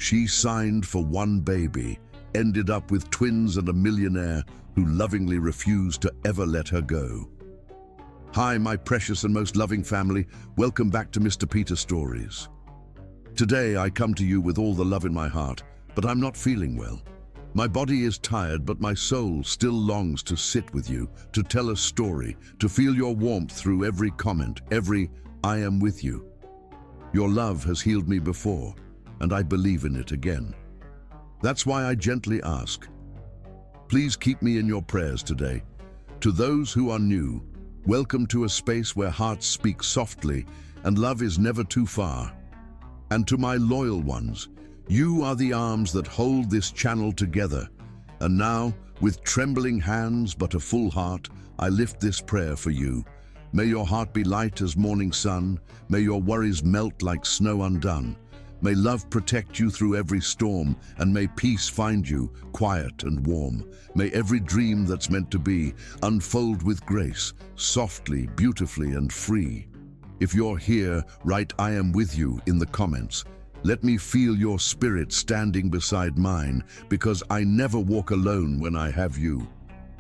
She signed for one baby, ended up with twins and a millionaire who lovingly refused to ever let her go. Hi, my precious and most loving family. Welcome back to Mr. Peter Stories. Today I come to you with all the love in my heart, but I'm not feeling well. My body is tired, but my soul still longs to sit with you, to tell a story, to feel your warmth through every comment, every "I am with you." Your love has healed me before, and I believe in it again. That's why I gently ask, please keep me in your prayers today. To those who are new, welcome to a space where hearts speak softly and love is never too far. And to my loyal ones, you are the arms that hold this channel together. And now, with trembling hands but a full heart, I lift this prayer for you. May your heart be light as morning sun. May your worries melt like snow undone. May love protect you through every storm, and may peace find you, quiet and warm. May every dream that's meant to be unfold with grace, softly, beautifully, and free. If you're here, write "I am with you" in the comments. Let me feel your spirit standing beside mine, because I never walk alone when I have you.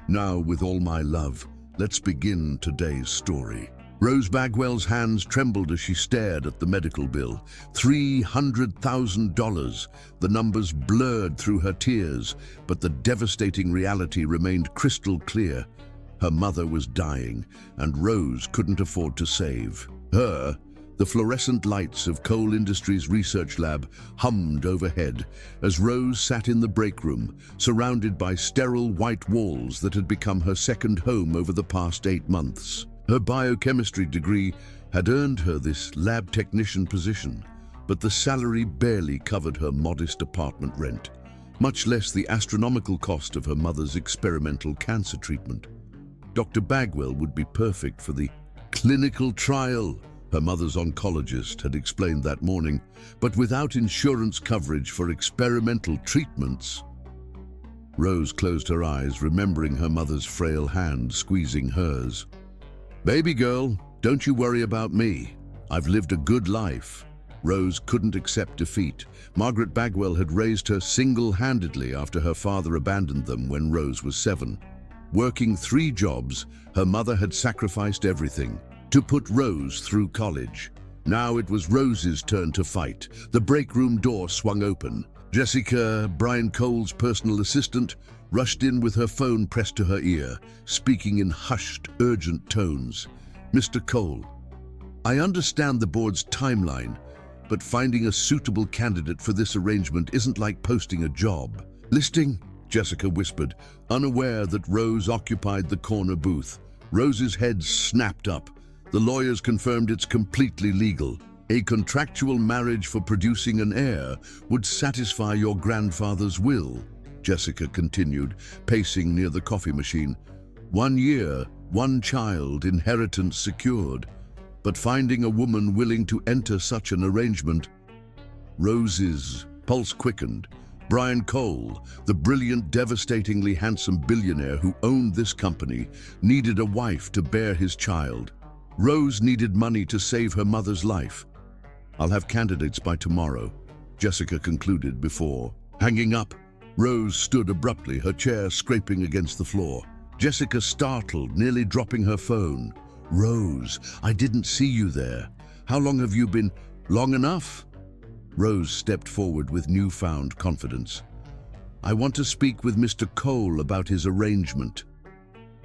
Now, with all my love, let's begin today's story. Rose Bagwell's hands trembled as she stared at the medical bill. $300,000. The numbers blurred through her tears, but the devastating reality remained crystal clear. Her mother was dying, and Rose couldn't afford to save her. The fluorescent lights of Coal Industries Research Lab hummed overhead as Rose sat in the break room, surrounded by sterile white walls that had become her second home over the past 8 months. Her biochemistry degree had earned her this lab technician position, but the salary barely covered her modest apartment rent, much less the astronomical cost of her mother's experimental cancer treatment. Dr. Bagwell would be perfect for the clinical trial, her mother's oncologist had explained that morning, but without insurance coverage for experimental treatments. Rose closed her eyes, remembering her mother's frail hand squeezing hers. "Baby girl, don't you worry about me. I've lived a good life." Rose couldn't accept defeat. Margaret Bagwell had raised her single-handedly after her father abandoned them when Rose was 7. Working 3 jobs, her mother had sacrificed everything to put Rose through college. Now it was Rose's turn to fight. The break room door swung open. Jessica, Brian Cole's personal assistant, rushed in with her phone pressed to her ear, speaking in hushed, urgent tones. "Mr. Cole, I understand the board's timeline, but finding a suitable candidate for this arrangement isn't like posting a job listing," Jessica whispered, unaware that Rose occupied the corner booth. Rose's head snapped up. "The lawyers confirmed it's completely legal. A contractual marriage for producing an heir would satisfy your grandfather's will," Jessica continued, pacing near the coffee machine. "1 year, 1 child, inheritance secured. But finding a woman willing to enter such an arrangement..." Rose's pulse quickened. Brian Cole, the brilliant, devastatingly handsome billionaire who owned this company, needed a wife to bear his child. Rose needed money to save her mother's life. "I'll have candidates by tomorrow," Jessica concluded before hanging up. Rose stood abruptly, her chair scraping against the floor. Jessica startled, nearly dropping her phone. "Rose, I didn't see you there. How long have you been..." "Long enough?" Rose stepped forward with newfound confidence. "I want to speak with Mr. Cole about his arrangement."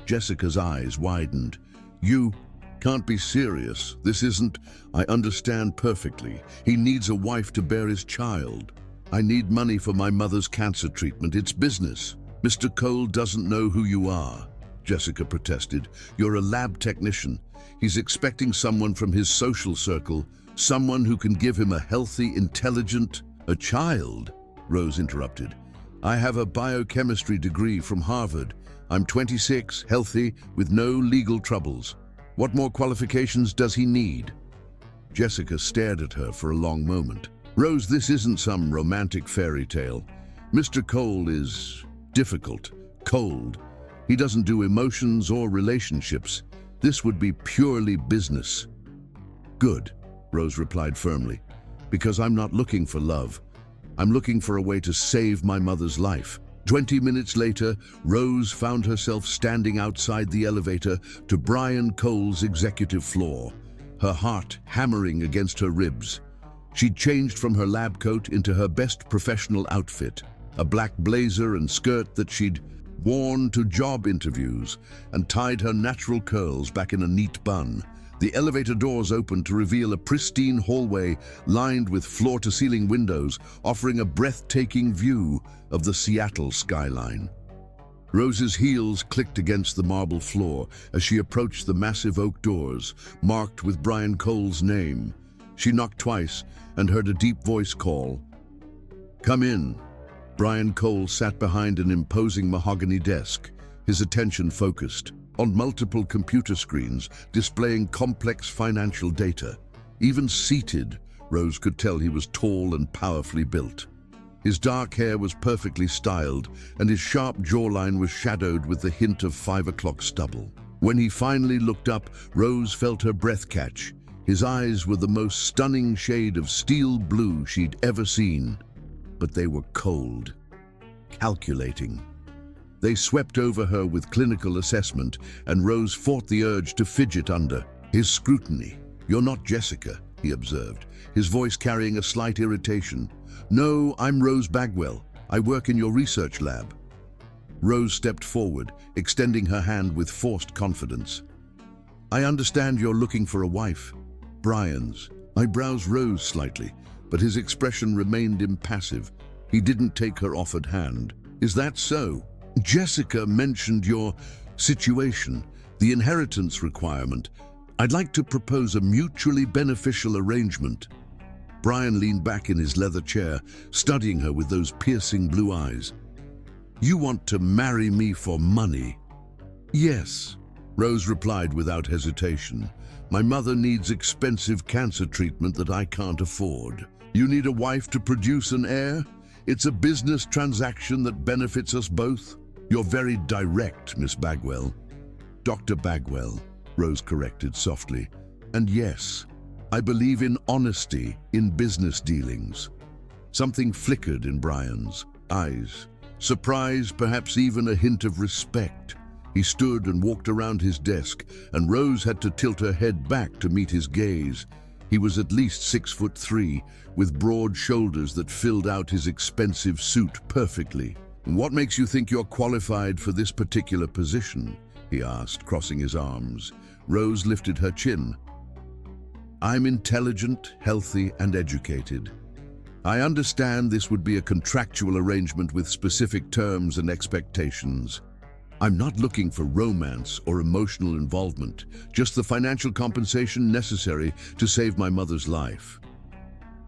Jessica's eyes widened. "You can't be serious. This isn't..." "I understand perfectly. He needs a wife to bear his child. I need money for my mother's cancer treatment. It's business." "Mr. Cole doesn't know who you are," Jessica protested. "You're a lab technician. He's expecting someone from his social circle, someone who can give him a healthy, intelligent..." "A child," Rose interrupted. "I have a biochemistry degree from Harvard. I'm 26, healthy, with no legal troubles. What more qualifications does he need?" Jessica stared at her for a long moment. "Rose, this isn't some romantic fairy tale. Mr. Cole is difficult, cold. He doesn't do emotions or relationships. This would be purely business." "Good," Rose replied firmly, "because I'm not looking for love. I'm looking for a way to save my mother's life. 20 minutes later, Rose found herself standing outside the elevator to Brian Cole's executive floor, her heart hammering against her ribs. She'd changed from her lab coat into her best professional outfit, a black blazer and skirt that she'd worn to job interviews, and tied her natural curls back in a neat bun. The elevator doors opened to reveal a pristine hallway lined with floor-to-ceiling windows, offering a breathtaking view of the Seattle skyline. Rose's heels clicked against the marble floor as she approached the massive oak doors, marked with Brian Cole's name. She knocked twice and heard a deep voice call, "Come in." Brian Cole sat behind an imposing mahogany desk, his attention focused on multiple computer screens displaying complex financial data. Even seated, Rose could tell he was tall and powerfully built. His dark hair was perfectly styled, and his sharp jawline was shadowed with the hint of 5 o'clock stubble. When he finally looked up, Rose felt her breath catch. His eyes were the most stunning shade of steel blue she'd ever seen, but they were cold, calculating. They swept over her with clinical assessment, and Rose fought the urge to fidget under his scrutiny. "You're not Jessica," he observed, his voice carrying a slight irritation. "No, I'm Rose Bagwell. I work in your research lab." Rose stepped forward, extending her hand with forced confidence. "I understand you're looking for a wife." Brian's eyebrows rose slightly, but his expression remained impassive. He didn't take her offered hand. "Is that so? Jessica mentioned your situation, the inheritance requirement. I'd like to propose a mutually beneficial arrangement." Brian leaned back in his leather chair, studying her with those piercing blue eyes. "You want to marry me for money?" "Yes," Rose replied without hesitation. "My mother needs expensive cancer treatment that I can't afford. You need a wife to produce an heir? It's a business transaction that benefits us both." "You're very direct, Miss Bagwell." "Dr. Bagwell," Rose corrected softly. "And yes, I believe in honesty in business dealings." Something flickered in Brian's eyes. Surprise, perhaps even a hint of respect. He stood and walked around his desk, and Rose had to tilt her head back to meet his gaze. He was at least 6'3", with broad shoulders that filled out his expensive suit perfectly. "What makes you think you're qualified for this particular position?" he asked, crossing his arms. Rose lifted her chin. "I'm intelligent, healthy, and educated. I understand this would be a contractual arrangement with specific terms and expectations. I'm not looking for romance or emotional involvement, just the financial compensation necessary to save my mother's life."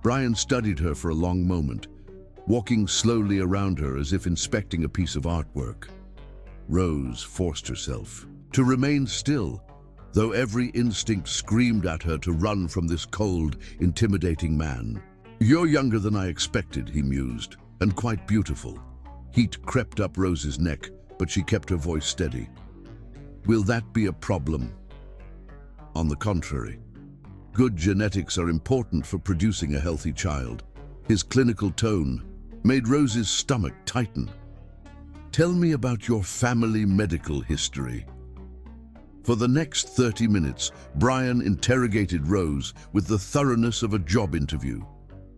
Brian studied her for a long moment, walking slowly around her as if inspecting a piece of artwork. Rose forced herself to remain still, though every instinct screamed at her to run from this cold, intimidating man. "You're younger than I expected," he mused, "and quite beautiful." Heat crept up Rose's neck, but she kept her voice steady. "Will that be a problem?" "On the contrary. Good genetics are important for producing a healthy child." His clinical tone made Rose's stomach tighten. "Tell me about your family medical history." For the next 30 minutes, Brian interrogated Rose with the thoroughness of a job interview.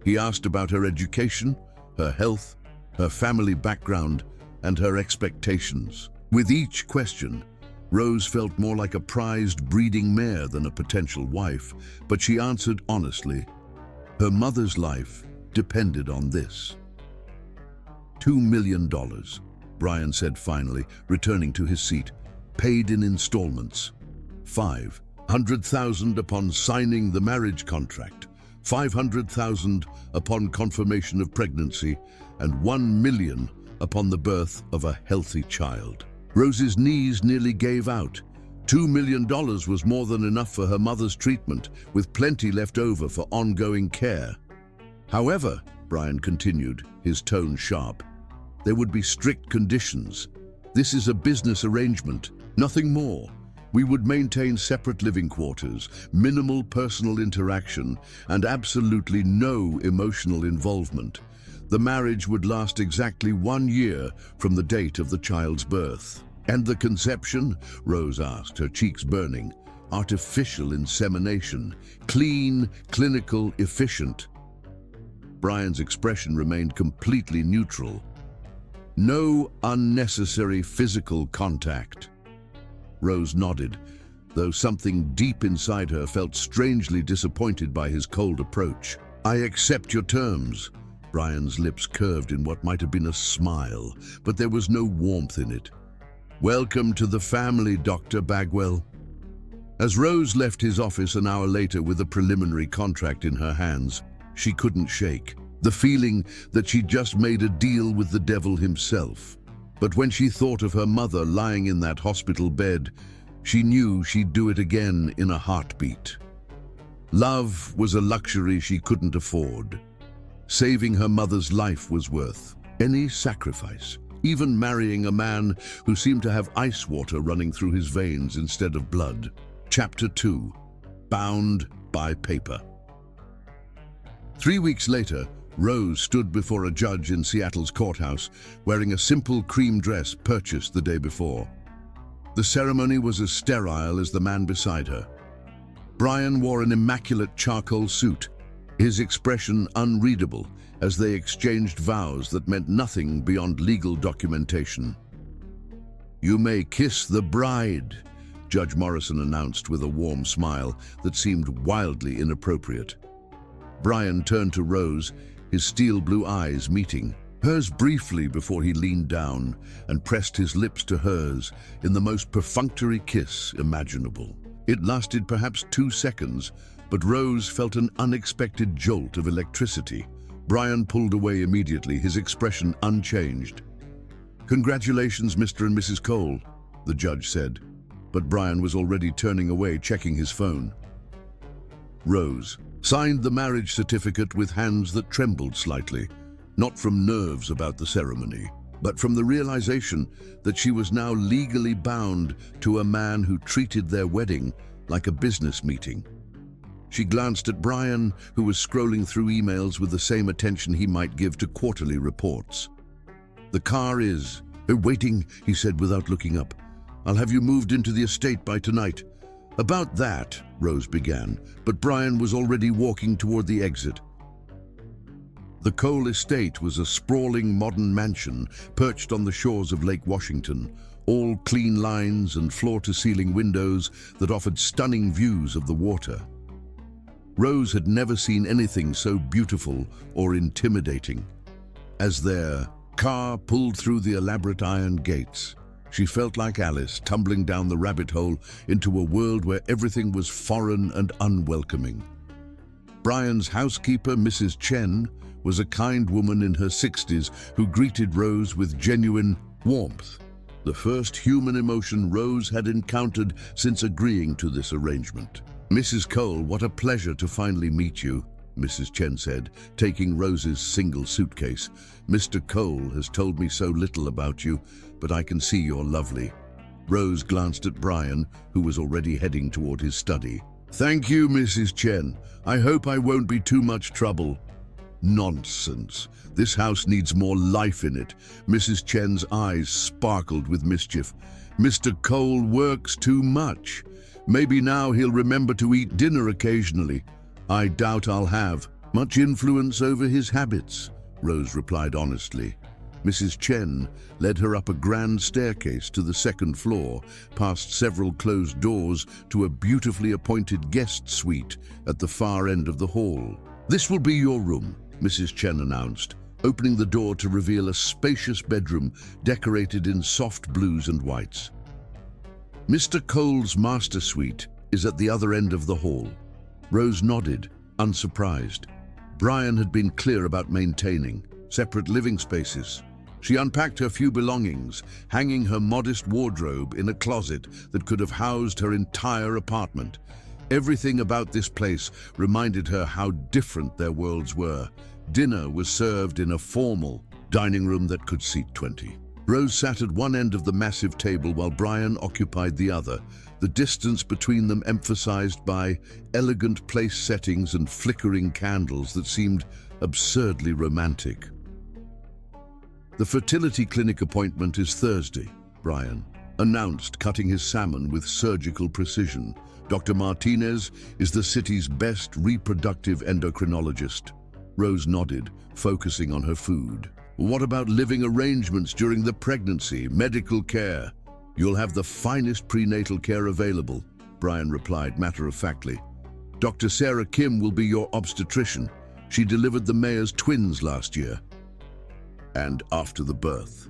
He asked about her education, her health, her family background, and her expectations. With each question, Rose felt more like a prized breeding mare than a potential wife, but she answered honestly. Her mother's life depended on this. $2 million, Brian said finally, returning to his seat, paid in installments. $500,000 upon signing the marriage contract, $500,000 upon confirmation of pregnancy, and $1 million upon the birth of a healthy child. Rose's knees nearly gave out. $2 million was more than enough for her mother's treatment, with plenty left over for ongoing care. However, Brian continued, his tone sharp, there would be strict conditions. This is a business arrangement, nothing more. We would maintain separate living quarters, minimal personal interaction, and absolutely no emotional involvement. The marriage would last exactly 1 year from the date of the child's birth. And the conception? Rose asked, her cheeks burning. Artificial insemination. Clean, clinical, efficient. Brian's expression remained completely neutral. No unnecessary physical contact. Rose nodded, though something deep inside her felt strangely disappointed by his cold approach. I accept your terms. Brian's lips curved in what might have been a smile, but there was no warmth in it. Welcome to the family, Dr. Bagwell. As Rose left his office an hour later with a preliminary contract in her hands, she couldn't shake the feeling that she'd just made a deal with the devil himself. But when she thought of her mother lying in that hospital bed, she knew she'd do it again in a heartbeat. Love was a luxury she couldn't afford. Saving her mother's life was worth any sacrifice, even marrying a man who seemed to have ice water running through his veins instead of blood. Chapter 2. Bound by Paper. 3 weeks later, Rose stood before a judge in Seattle's courthouse, wearing a simple cream dress purchased the day before. The ceremony was as sterile as the man beside her. Brian wore an immaculate charcoal suit, his expression unreadable as they exchanged vows that meant nothing beyond legal documentation. You may kiss the bride, Judge Morrison announced with a warm smile that seemed wildly inappropriate. Brian turned to Rose, his steel blue eyes meeting hers briefly before he leaned down and pressed his lips to hers in the most perfunctory kiss imaginable. It lasted perhaps 2 seconds, but Rose felt an unexpected jolt of electricity. Brian pulled away immediately, his expression unchanged. Congratulations, Mr. and Mrs. Cole, the judge said, but Brian was already turning away, checking his phone. Rose signed the marriage certificate with hands that trembled slightly, not from nerves about the ceremony, but from the realization that she was now legally bound to a man who treated their wedding like a business meeting. She glanced at Brian, who was scrolling through emails with the same attention he might give to quarterly reports. The car is waiting, he said without looking up. I'll have you moved into the estate by tonight. About that, Rose began, but Brian was already walking toward the exit. The Cole estate was a sprawling modern mansion perched on the shores of Lake Washington, all clean lines and floor-to-ceiling windows that offered stunning views of the water. Rose had never seen anything so beautiful or intimidating. As their car pulled through the elaborate iron gates, she felt like Alice tumbling down the rabbit hole into a world where everything was foreign and unwelcoming. Brian's housekeeper, Mrs. Chen, was a kind woman in her 60s who greeted Rose with genuine warmth, the first human emotion Rose had encountered since agreeing to this arrangement. Mrs. Cole, what a pleasure to finally meet you, Mrs. Chen said, taking Rose's single suitcase. Mr. Cole has told me so little about you, but I can see you're lovely. Rose glanced at Brian, who was already heading toward his study. Thank you, Mrs. Chen. I hope I won't be too much trouble. Nonsense. This house needs more life in it. Mrs. Chen's eyes sparkled with mischief. Mr. Cole works too much. Maybe now he'll remember to eat dinner occasionally. I doubt I'll have much influence over his habits, Rose replied honestly. Mrs. Chen led her up a grand staircase to the second floor, past several closed doors to a beautifully appointed guest suite at the far end of the hall. This will be your room, Mrs. Chen announced, opening the door to reveal a spacious bedroom decorated in soft blues and whites. Mr. Cole's master suite is at the other end of the hall. Rose nodded, unsurprised. Brian had been clear about maintaining separate living spaces. She unpacked her few belongings, hanging her modest wardrobe in a closet that could have housed her entire apartment. Everything about this place reminded her how different their worlds were. Dinner was served in a formal dining room that could seat 20. Rose sat at one end of the massive table while Brian occupied the other, the distance between them emphasized by elegant place settings and flickering candles that seemed absurdly romantic. The fertility clinic appointment is Thursday, Brian announced, cutting his salmon with surgical precision. Dr. Martinez is the city's best reproductive endocrinologist. Rose nodded, focusing on her food. What about living arrangements during the pregnancy, medical care? You'll have the finest prenatal care available, Brian replied matter-of-factly. Dr. Sarah Kim will be your obstetrician. She delivered the mayor's twins last year. And after the birth.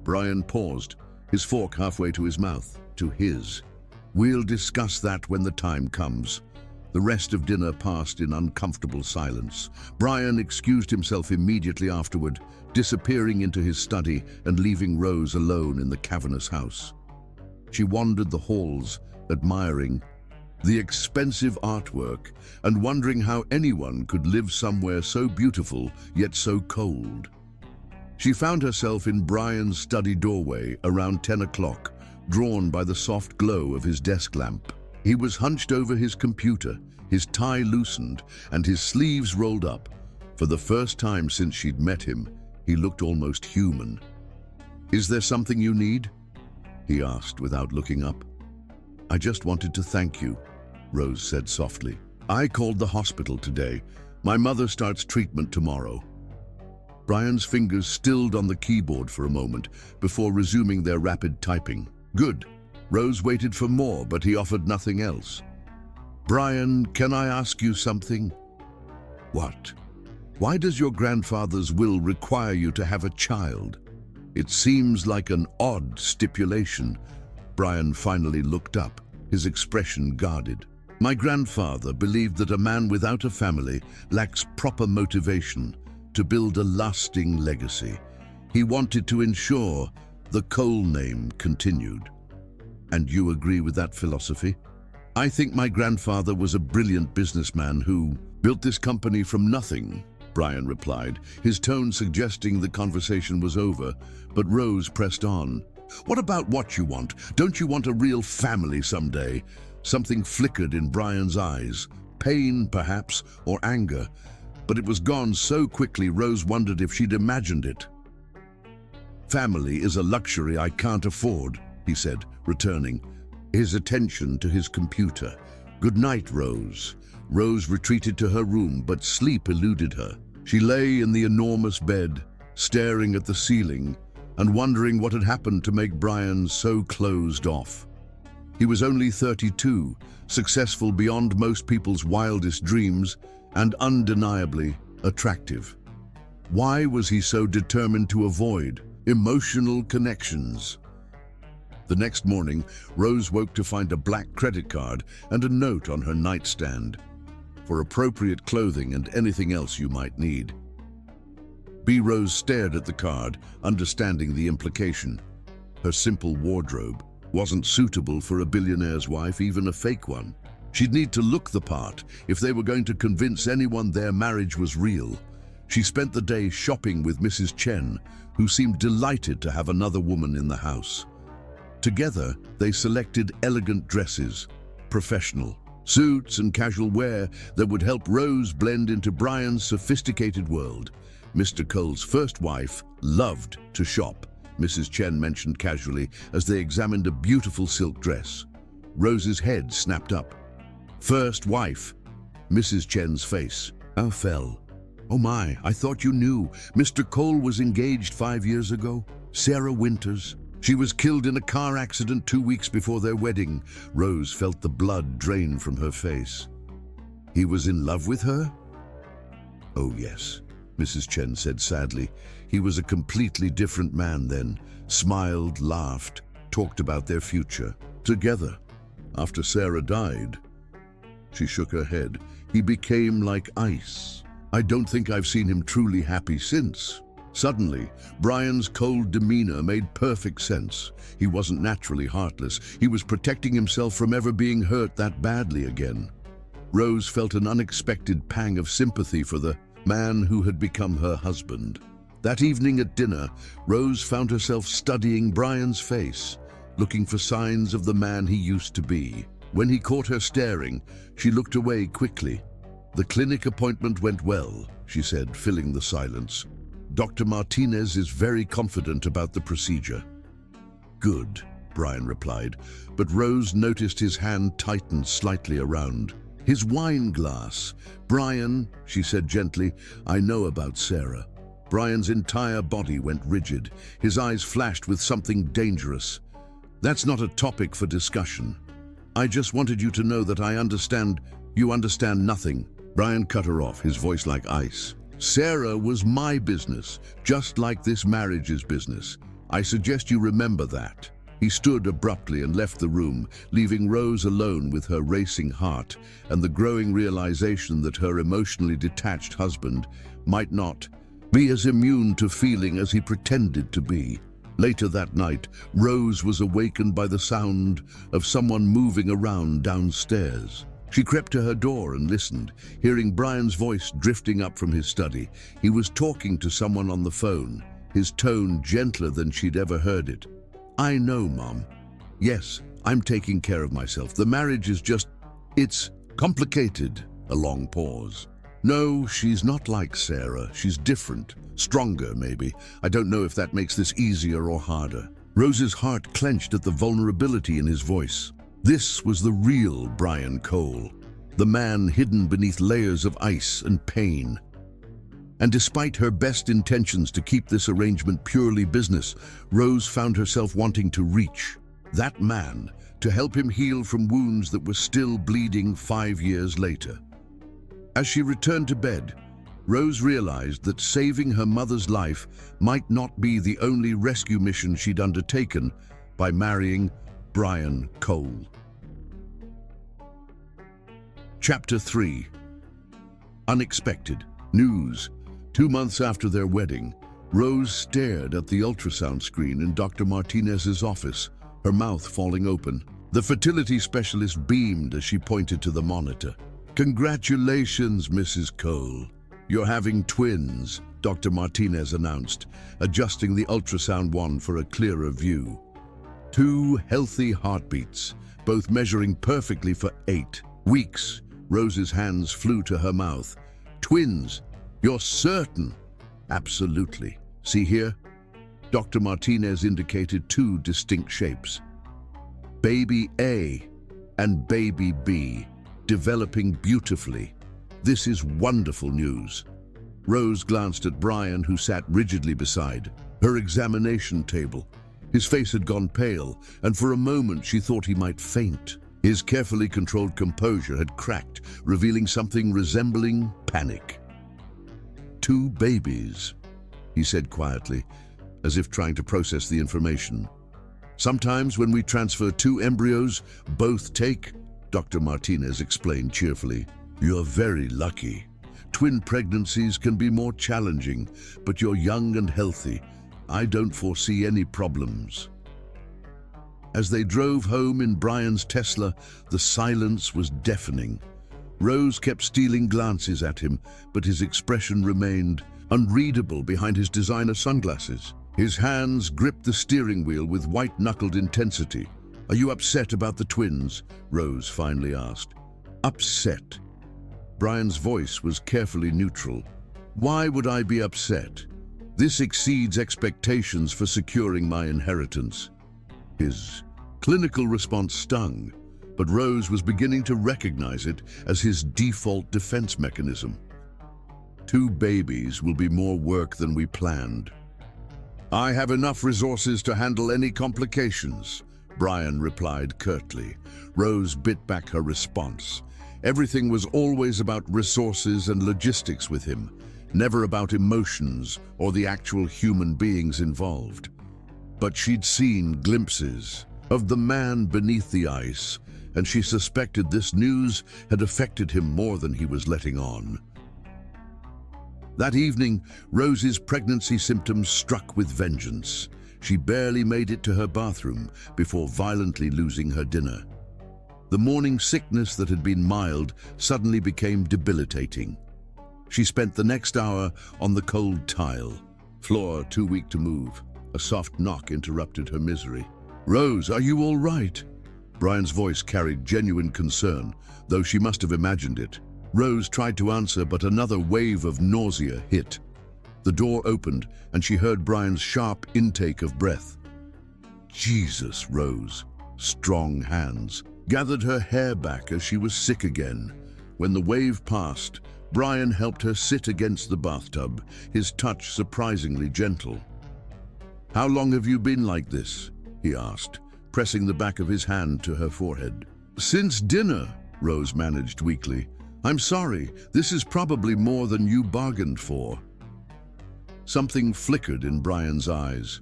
Brian paused, his fork halfway to his mouth, to his. We'll discuss that when the time comes. The rest of dinner passed in uncomfortable silence. Brian excused himself immediately afterward, disappearing into his study and leaving Rose alone in the cavernous house. She wandered the halls, admiring the expensive artwork and wondering how anyone could live somewhere so beautiful yet so cold. She found herself in Brian's study doorway around 10 o'clock, drawn by the soft glow of his desk lamp. He was hunched over his computer, his tie loosened and his sleeves rolled up. For the first time since she'd met him, he looked almost human. "Is there something you need?" he asked without looking up. "I just wanted to thank you," Rose said softly. "I called the hospital today. My mother starts treatment tomorrow." Brian's fingers stilled on the keyboard for a moment before resuming their rapid typing. "Good." Rose waited for more, but he offered nothing else. "Brian, can I ask you something?" "What?" "Why does your grandfather's will require you to have a child? It seems like an odd stipulation." Brian finally looked up, his expression guarded. "My grandfather believed that a man without a family lacks proper motivation to build a lasting legacy. He wanted to ensure the Cole name continued." "And you agree with that philosophy?" "I think my grandfather was a brilliant businessman who built this company from nothing," Brian replied, his tone suggesting the conversation was over, but Rose pressed on. "What about what you want? Don't you want a real family someday?" Something flickered in Brian's eyes, pain perhaps, or anger, but it was gone so quickly Rose wondered if she'd imagined it. "Family is a luxury I can't afford," he said, returning his attention to his computer. "Good night, Rose." Rose retreated to her room, but sleep eluded her. She lay in the enormous bed, staring at the ceiling and wondering what had happened to make Brian so closed off. He was only 32, successful beyond most people's wildest dreams, and undeniably attractive. Why was he so determined to avoid emotional connections? The next morning, Rose woke to find a black credit card and a note on her nightstand for appropriate clothing and anything else you might need. Rose stared at the card, understanding the implication. Her simple wardrobe wasn't suitable for a billionaire's wife, even a fake one. She'd need to look the part if they were going to convince anyone their marriage was real. She spent the day shopping with Mrs. Chen, who seemed delighted to have another woman in the house. Together, they selected elegant dresses, professional suits and casual wear that would help Rose blend into Brian's sophisticated world. Mr. Cole's first wife loved to shop, Mrs. Chen mentioned casually as they examined a beautiful silk dress. Rose's head snapped up. "First wife." Mrs. Chen's face fell. "Oh my, I thought you knew. Mr. Cole was engaged 5 years ago. Sarah Winters. She was killed in a car accident 2 weeks before their wedding." Rose felt the blood drain from her face. "He was in love with her?" "Oh yes," Mrs. Chen said sadly. "He was a completely different man then. Smiled, laughed, talked about their future. Together. After Sarah died." She shook her head. "He became like ice. I don't think I've seen him truly happy since." Suddenly, Brian's cold demeanor made perfect sense. He wasn't naturally heartless. He was protecting himself from ever being hurt that badly again. Rose felt an unexpected pang of sympathy for the man who had become her husband. That evening at dinner, Rose found herself studying Brian's face, looking for signs of the man he used to be. When he caught her staring, she looked away quickly. "The clinic appointment went well," she said, filling the silence. Dr. Martinez is very confident about the procedure. Good, Brian replied, but Rose noticed his hand tighten slightly around his wine glass. Brian, she said gently, I know about Sarah. Brian's entire body went rigid. His eyes flashed with something dangerous. That's not a topic for discussion. I just wanted you to know that I understand. You understand nothing. Brian cut her off, his voice like ice. Sarah was my business, just like this marriage's business. I suggest you remember that. He stood abruptly and left the room, leaving Rose alone with her racing heart and the growing realization that her emotionally detached husband might not be as immune to feeling as he pretended to be. Later that night, Rose was awakened by the sound of someone moving around downstairs. She crept to her door and listened, hearing Brian's voice drifting up from his study. He was talking to someone on the phone, his tone gentler than she'd ever heard it. I know, Mom. Yes, I'm taking care of myself. The marriage is just, it's complicated. A long pause. No, she's not like Sarah. She's different, stronger maybe. I don't know if that makes this easier or harder. Rose's heart clenched at the vulnerability in his voice. This was the real Brian Cole, the man hidden beneath layers of ice and pain. And despite her best intentions to keep this arrangement purely business, Rose found herself wanting to reach that man to help him heal from wounds that were still bleeding 5 years later. As she returned to bed, Rose realized that saving her mother's life might not be the only rescue mission she'd undertaken by marrying Brian Cole. Chapter 3. Unexpected news. 2 months after their wedding, Rose stared at the ultrasound screen in Dr. Martinez's office, her mouth falling open. The fertility specialist beamed as she pointed to the monitor. Congratulations, Mrs. Cole. You're having twins, Dr. Martinez announced, adjusting the ultrasound wand for a clearer view. 2 healthy heartbeats, both measuring perfectly for 8 weeks. Rose's hands flew to her mouth. Twins, you're certain? Absolutely. See here? Dr. Martinez indicated 2 distinct shapes. Baby A and baby B, developing beautifully. This is wonderful news. Rose glanced at Brian, who sat rigidly beside her examination table. His face had gone pale, and for a moment she thought he might faint. His carefully controlled composure had cracked, revealing something resembling panic. 2 babies, he said quietly, as if trying to process the information. Sometimes when we transfer 2 embryos, both take, Dr. Martinez explained cheerfully. You're very lucky. Twin pregnancies can be more challenging, but you're young and healthy. I don't foresee any problems. As they drove home in Brian's Tesla, the silence was deafening. Rose kept stealing glances at him, but his expression remained unreadable behind his designer sunglasses. His hands gripped the steering wheel with white-knuckled intensity. Are you upset about the twins? Rose finally asked. Upset? Brian's voice was carefully neutral. Why would I be upset? This exceeds expectations for securing my inheritance. His clinical response stung, but Rose was beginning to recognize it as his default defense mechanism. 2 babies will be more work than we planned. I have enough resources to handle any complications, Brian replied curtly. Rose bit back her response. Everything was always about resources and logistics with him, never about emotions or the actual human beings involved. But she'd seen glimpses of the man beneath the ice, and she suspected this news had affected him more than he was letting on. That evening, Rose's pregnancy symptoms struck with vengeance. She barely made it to her bathroom before violently losing her dinner. The morning sickness that had been mild suddenly became debilitating. She spent the next hour on the cold tile, floor too weak to move. A soft knock interrupted her misery. Rose, are you all right? Brian's voice carried genuine concern, though she must have imagined it. Rose tried to answer, but another wave of nausea hit. The door opened, and she heard Brian's sharp intake of breath. Jesus, Rose, strong hands, gathered her hair back as she was sick again. When the wave passed, Brian helped her sit against the bathtub, his touch surprisingly gentle. "How long have you been like this?" he asked, pressing the back of his hand to her forehead. "Since dinner," Rose managed weakly. "I'm sorry, this is probably more than you bargained for." Something flickered in Brian's eyes.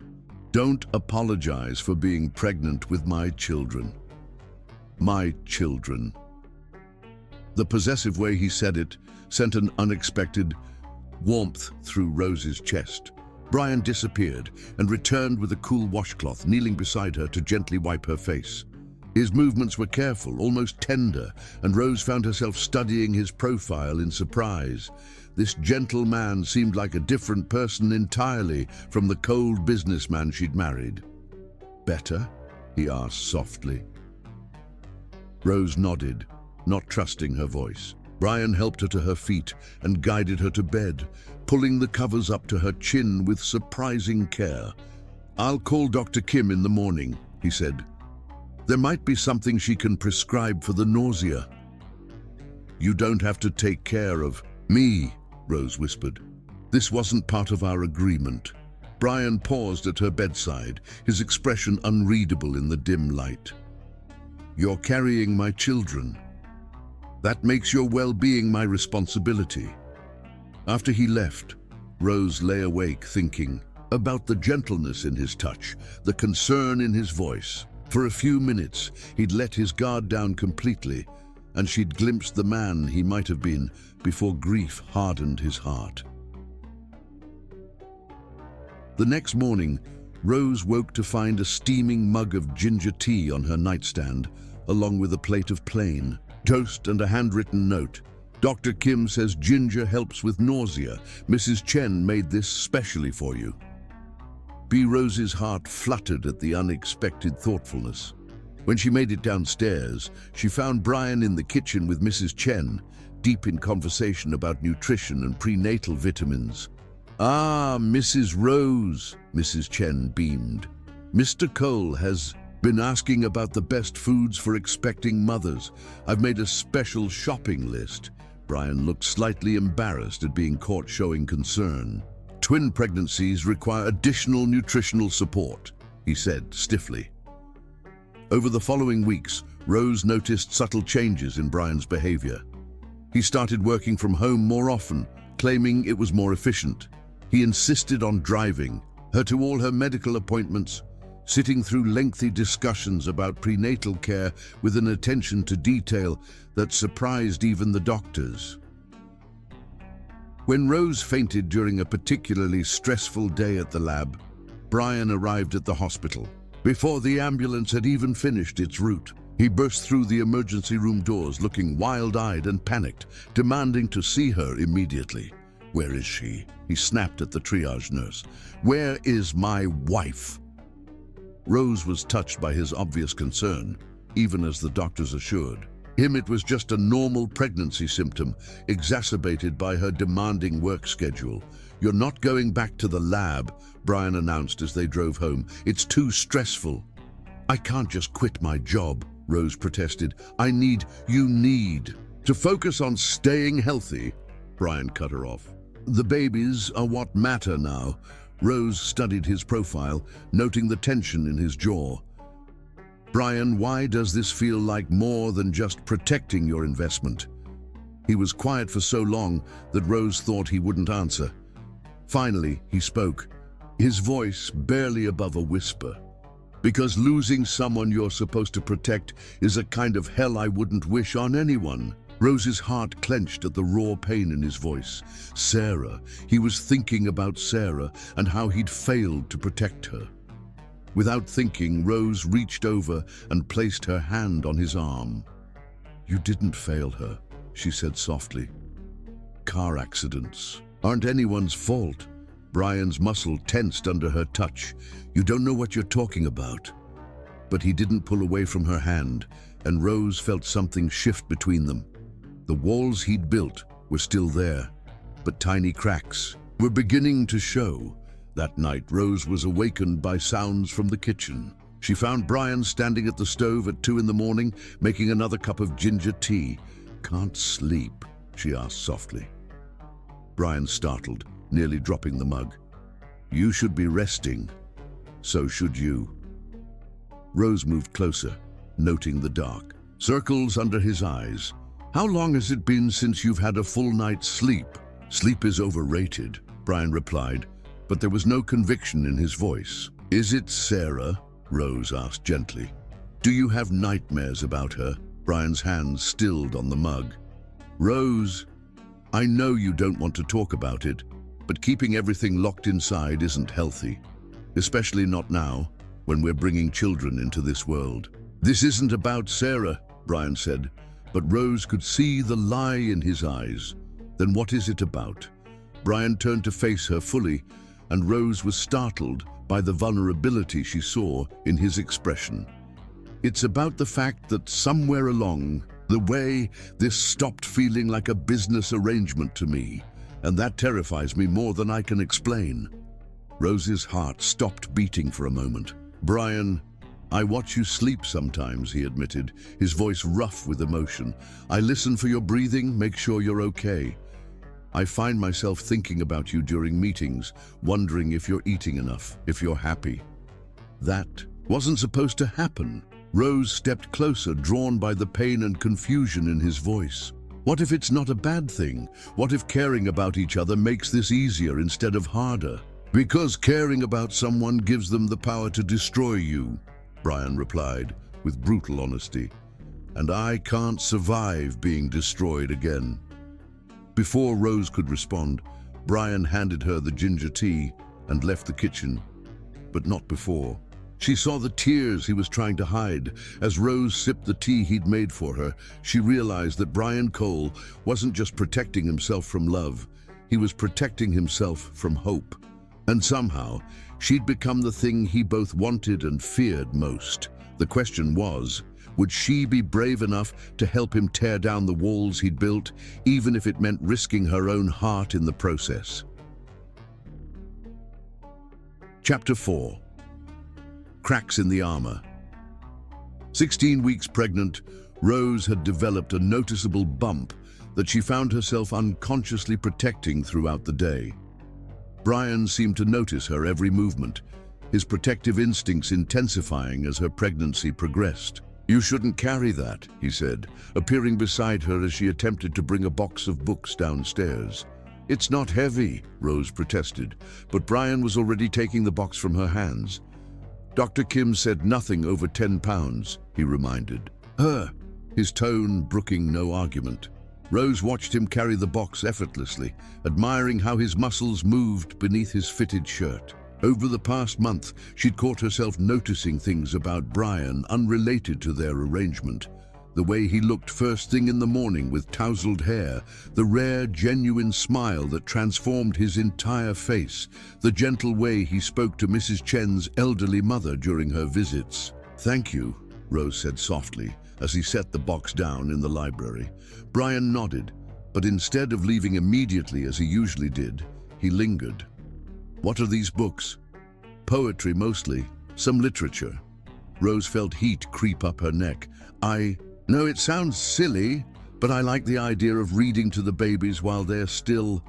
"Don't apologize for being pregnant with my children." My children. The possessive way he said it sent an unexpected warmth through Rose's chest. Brian disappeared and returned with a cool washcloth, kneeling beside her to gently wipe her face. His movements were careful, almost tender, and Rose found herself studying his profile in surprise. This gentle man seemed like a different person entirely from the cold businessman she'd married. "Better?" he asked softly. Rose nodded, not trusting her voice. Brian helped her to her feet and guided her to bed, pulling the covers up to her chin with surprising care. "I'll call Dr. Kim in the morning," he said. "There might be something she can prescribe for the nausea." "You don't have to take care of me," Rose whispered. "This wasn't part of our agreement." Brian paused at her bedside, his expression unreadable in the dim light. "You're carrying my children. That makes your well-being my responsibility." After he left, Rose lay awake thinking about the gentleness in his touch, the concern in his voice. For a few minutes, he'd let his guard down completely, and she'd glimpsed the man he might have been before grief hardened his heart. The next morning, Rose woke to find a steaming mug of ginger tea on her nightstand, along with a plate of plain toast and a handwritten note. "Dr. Kim says ginger helps with nausea. Mrs. Chen made this specially for you." Rose's heart fluttered at the unexpected thoughtfulness. When she made it downstairs, she found Brian in the kitchen with Mrs. Chen, deep in conversation about nutrition and prenatal vitamins. "Ah, Mrs. Rose," Mrs. Chen beamed. "Mr. Cole has been asking about the best foods for expecting mothers. I've made a special shopping list." Brian looked slightly embarrassed at being caught showing concern. "Twin pregnancies require additional nutritional support," he said stiffly. Over the following weeks, Rose noticed subtle changes in Brian's behavior. He started working from home more often, claiming it was more efficient. He insisted on driving her to all her medical appointments, sitting through lengthy discussions about prenatal care with an attention to detail that surprised even the doctors. When Rose fainted during a particularly stressful day at the lab, Brian arrived at the hospital. Before the ambulance had even finished its route, he burst through the emergency room doors looking wild-eyed and panicked, demanding to see her immediately. "Where is she?" he snapped at the triage nurse. "Where is my wife?" Rose was touched by his obvious concern, even as the doctors assured him it was just a normal pregnancy symptom, exacerbated by her demanding work schedule. "You're not going back to the lab," Brian announced as they drove home. "It's too stressful." "I can't just quit my job," Rose protested. You need to focus on staying healthy," Brian cut her off. "The babies are what matter now." Rose studied his profile, noting the tension in his jaw. "Brian, why does this feel like more than just protecting your investment?" He was quiet for so long that Rose thought he wouldn't answer. Finally, he spoke, his voice barely above a whisper. "Because losing someone you're supposed to protect is a kind of hell I wouldn't wish on anyone." Rose's heart clenched at the raw pain in his voice. Sarah. He was thinking about Sarah and how he'd failed to protect her. Without thinking, Rose reached over and placed her hand on his arm. "You didn't fail her," she said softly. "Car accidents aren't anyone's fault." Brian's muscle tensed under her touch. "You don't know what you're talking about." But he didn't pull away from her hand, and Rose felt something shift between them. The walls he'd built were still there, but tiny cracks, were beginning to show. That night, Rose was awakened by sounds from the kitchen. She found Brian standing at the stove at 2 in the morning, making another cup of ginger tea. "Can't sleep?" she asked softly. Brian startled, nearly dropping the mug. "You should be resting. So should you." Rose moved closer, noting the dark circles under his eyes. "How long has it been since you've had a full night's sleep?" "Sleep is overrated," Brian replied, but there was no conviction in his voice. "Is it Sarah?" Rose asked gently. "Do you have nightmares about her?" Brian's hands stilled on the mug. "Rose, I know you don't want to talk about it, but keeping everything locked inside isn't healthy. Especially not now, when we're bringing children into this world." "This isn't about Sarah," Brian said, but Rose could see the lie in his eyes. "Then what is it about?" Brian turned to face her fully, and Rose was startled by the vulnerability she saw in his expression. "It's about the fact that somewhere along the way, this stopped feeling like a business arrangement to me, and that terrifies me more than I can explain." Rose's heart stopped beating for a moment. "Brian, I watch you sleep sometimes," he admitted, his voice rough with emotion. "I listen for your breathing, make sure you're okay. I find myself thinking about you during meetings, wondering if you're eating enough, if you're happy." That wasn't supposed to happen. Rose stepped closer, drawn by the pain and confusion in his voice. "What if it's not a bad thing? What if caring about each other makes this easier instead of harder?" "Because caring about someone gives them the power to destroy you," Brian replied with brutal honesty. "And I can't survive being destroyed again." Before Rose could respond, Brian handed her the ginger tea and left the kitchen, but not before. She saw the tears he was trying to hide. As Rose sipped the tea he'd made for her, she realized that Brian Cole wasn't just protecting himself from love, he was protecting himself from hope. And somehow, she'd become the thing he both wanted and feared most. The question was, would she be brave enough to help him tear down the walls he'd built, even if it meant risking her own heart in the process? Chapter 4. Cracks in the armor. 16 weeks pregnant, Rose had developed a noticeable bump that she found herself unconsciously protecting throughout the day. Brian seemed to notice her every movement, his protective instincts intensifying as her pregnancy progressed. "You shouldn't carry that," he said, appearing beside her as she attempted to bring a box of books downstairs. "It's not heavy," Rose protested, but Brian was already taking the box from her hands. "Dr. Kim said nothing over 10 pounds, he reminded her, his tone brooking no argument. Rose watched him carry the box effortlessly, admiring how his muscles moved beneath his fitted shirt. Over the past month, she'd caught herself noticing things about Brian unrelated to their arrangement. The way he looked first thing in the morning with tousled hair, the rare, genuine smile that transformed his entire face, the gentle way he spoke to Mrs. Chen's elderly mother during her visits. "Thank you," Rose said softly, as he set the box down in the library. Brian nodded, but instead of leaving immediately as he usually did, he lingered. "What are these books?" "Poetry mostly, some literature." Rose felt heat creep up her neck. "I know it sounds silly, but I like the idea of reading to the babies while they're still..."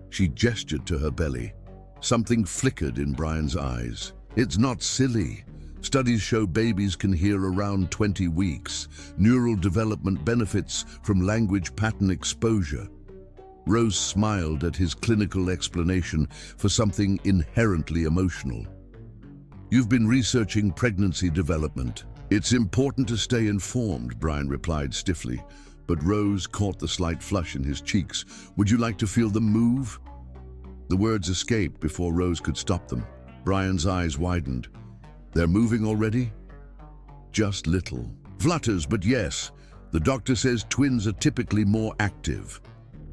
She gestured to her belly. Something flickered in Brian's eyes. "It's not silly. Studies show babies can hear around 20 weeks. Neural development benefits from language pattern exposure." Rose smiled at his clinical explanation for something inherently emotional. "You've been researching pregnancy development. It's important to stay informed," Brian replied stiffly, but Rose caught the slight flush in his cheeks. "Would you like to feel them move?" The words escaped before Rose could stop them. Brian's eyes widened. "They're moving already?" "Just little. Flutters, but yes. The doctor says twins are typically more active."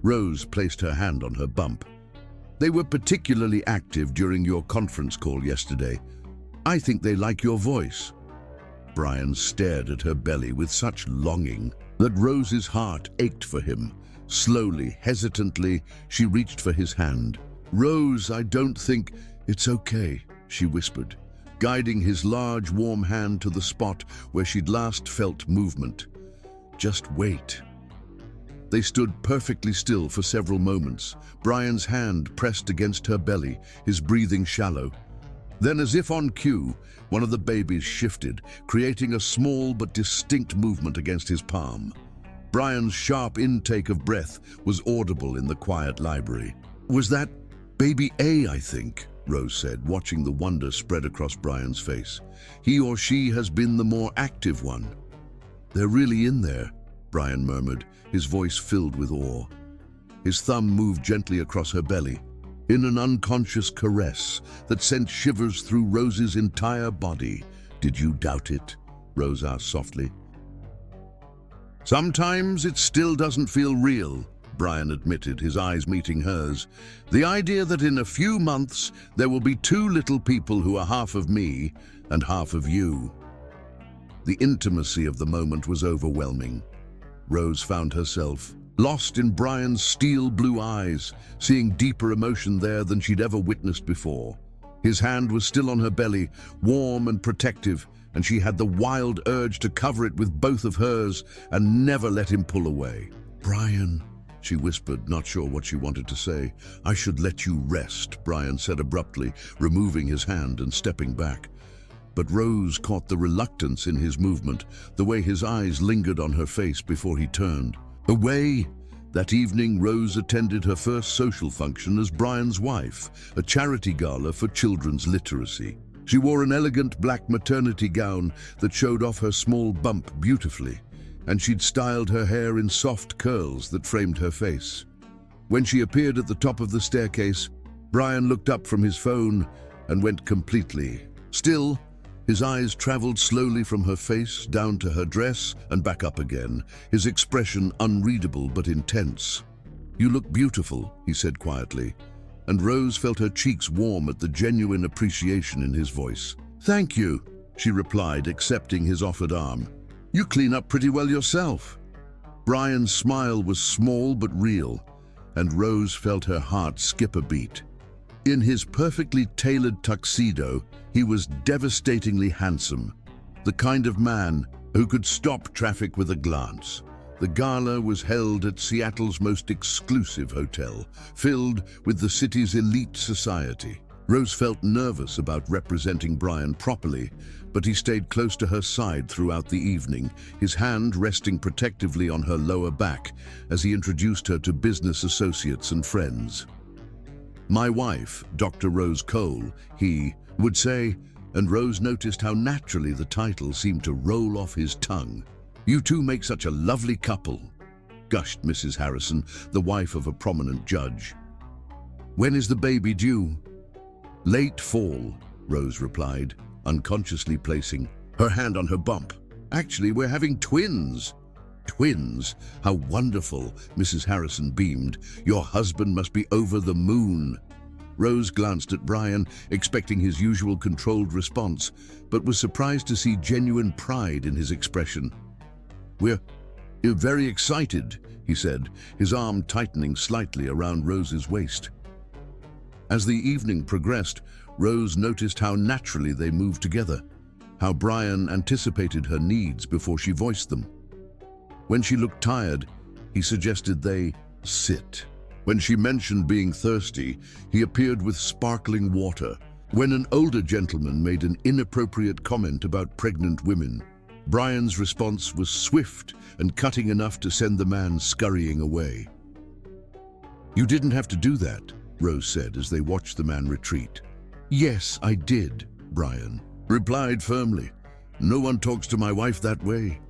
Rose placed her hand on her bump. "They were particularly active during your conference call yesterday. I think they like your voice." Brian stared at her belly with such longing that Rose's heart ached for him. Slowly, hesitantly, she reached for his hand. "Rose, I don't think it's okay," she whispered, guiding his large, warm hand to the spot where she'd last felt movement. "Just wait." They stood perfectly still for several moments, Brian's hand pressed against her belly, his breathing shallow. Then, as if on cue, one of the babies shifted, creating a small but distinct movement against his palm. Brian's sharp intake of breath was audible in the quiet library. "Was that baby A, I think?" Rose said, watching the wonder spread across Brian's face. "He or she has been the more active one." "They're really in there," Brian murmured, his voice filled with awe. His thumb moved gently across her belly, in an unconscious caress that sent shivers through Rose's entire body. "Did you doubt it?" Rose asked softly. "Sometimes it still doesn't feel real," Brian admitted, his eyes meeting hers. "The idea that in a few months there will be two little people who are half of me and half of you." The intimacy of the moment was overwhelming. Rose found herself lost in Brian's steel blue eyes, seeing deeper emotion there than she'd ever witnessed before. His hand was still on her belly, warm and protective, and she had the wild urge to cover it with both of hers and never let him pull away. "Brian," she whispered, not sure what she wanted to say. "I should let you rest," Brian said abruptly, removing his hand and stepping back. But Rose caught the reluctance in his movement, the way his eyes lingered on her face before he turned away. That evening, Rose attended her first social function as Brian's wife, a charity gala for children's literacy. She wore an elegant black maternity gown that showed off her small bump beautifully, and she'd styled her hair in soft curls that framed her face. When she appeared at the top of the staircase, Brian looked up from his phone and went completely still. His eyes traveled slowly from her face down to her dress and back up again, his expression unreadable but intense. "You look beautiful," he said quietly, and Rose felt her cheeks warm at the genuine appreciation in his voice. "Thank you," she replied, accepting his offered arm. "You clean up pretty well yourself." Brian's smile was small but real, and Rose felt her heart skip a beat. In his perfectly tailored tuxedo, he was devastatingly handsome, the kind of man who could stop traffic with a glance. The gala was held at Seattle's most exclusive hotel, filled with the city's elite society. Rose felt nervous about representing Brian properly, but he stayed close to her side throughout the evening, his hand resting protectively on her lower back as he introduced her to business associates and friends. "My wife, Dr. Rose Cole," he would say, and Rose noticed how naturally the title seemed to roll off his tongue. "You two make such a lovely couple," gushed Mrs. Harrison, the wife of a prominent judge. "When is the baby due?" "Late fall," Rose replied, unconsciously placing her hand on her bump. "Actually, we're having twins." "Twins? How wonderful," Mrs. Harrison beamed. "Your husband must be over the moon." Rose glanced at Brian, expecting his usual controlled response, but was surprised to see genuine pride in his expression. We're very excited," he said, his arm tightening slightly around Rose's waist. As the evening progressed, Rose noticed how naturally they moved together, how Brian anticipated her needs before she voiced them. When she looked tired, he suggested they sit. When she mentioned being thirsty, he appeared with sparkling water. When an older gentleman made an inappropriate comment about pregnant women, Brian's response was swift and cutting enough to send the man scurrying away. "You didn't have to do that," Rose said as they watched the man retreat. "Yes, I did," Brian replied firmly. "No one talks to my wife that way."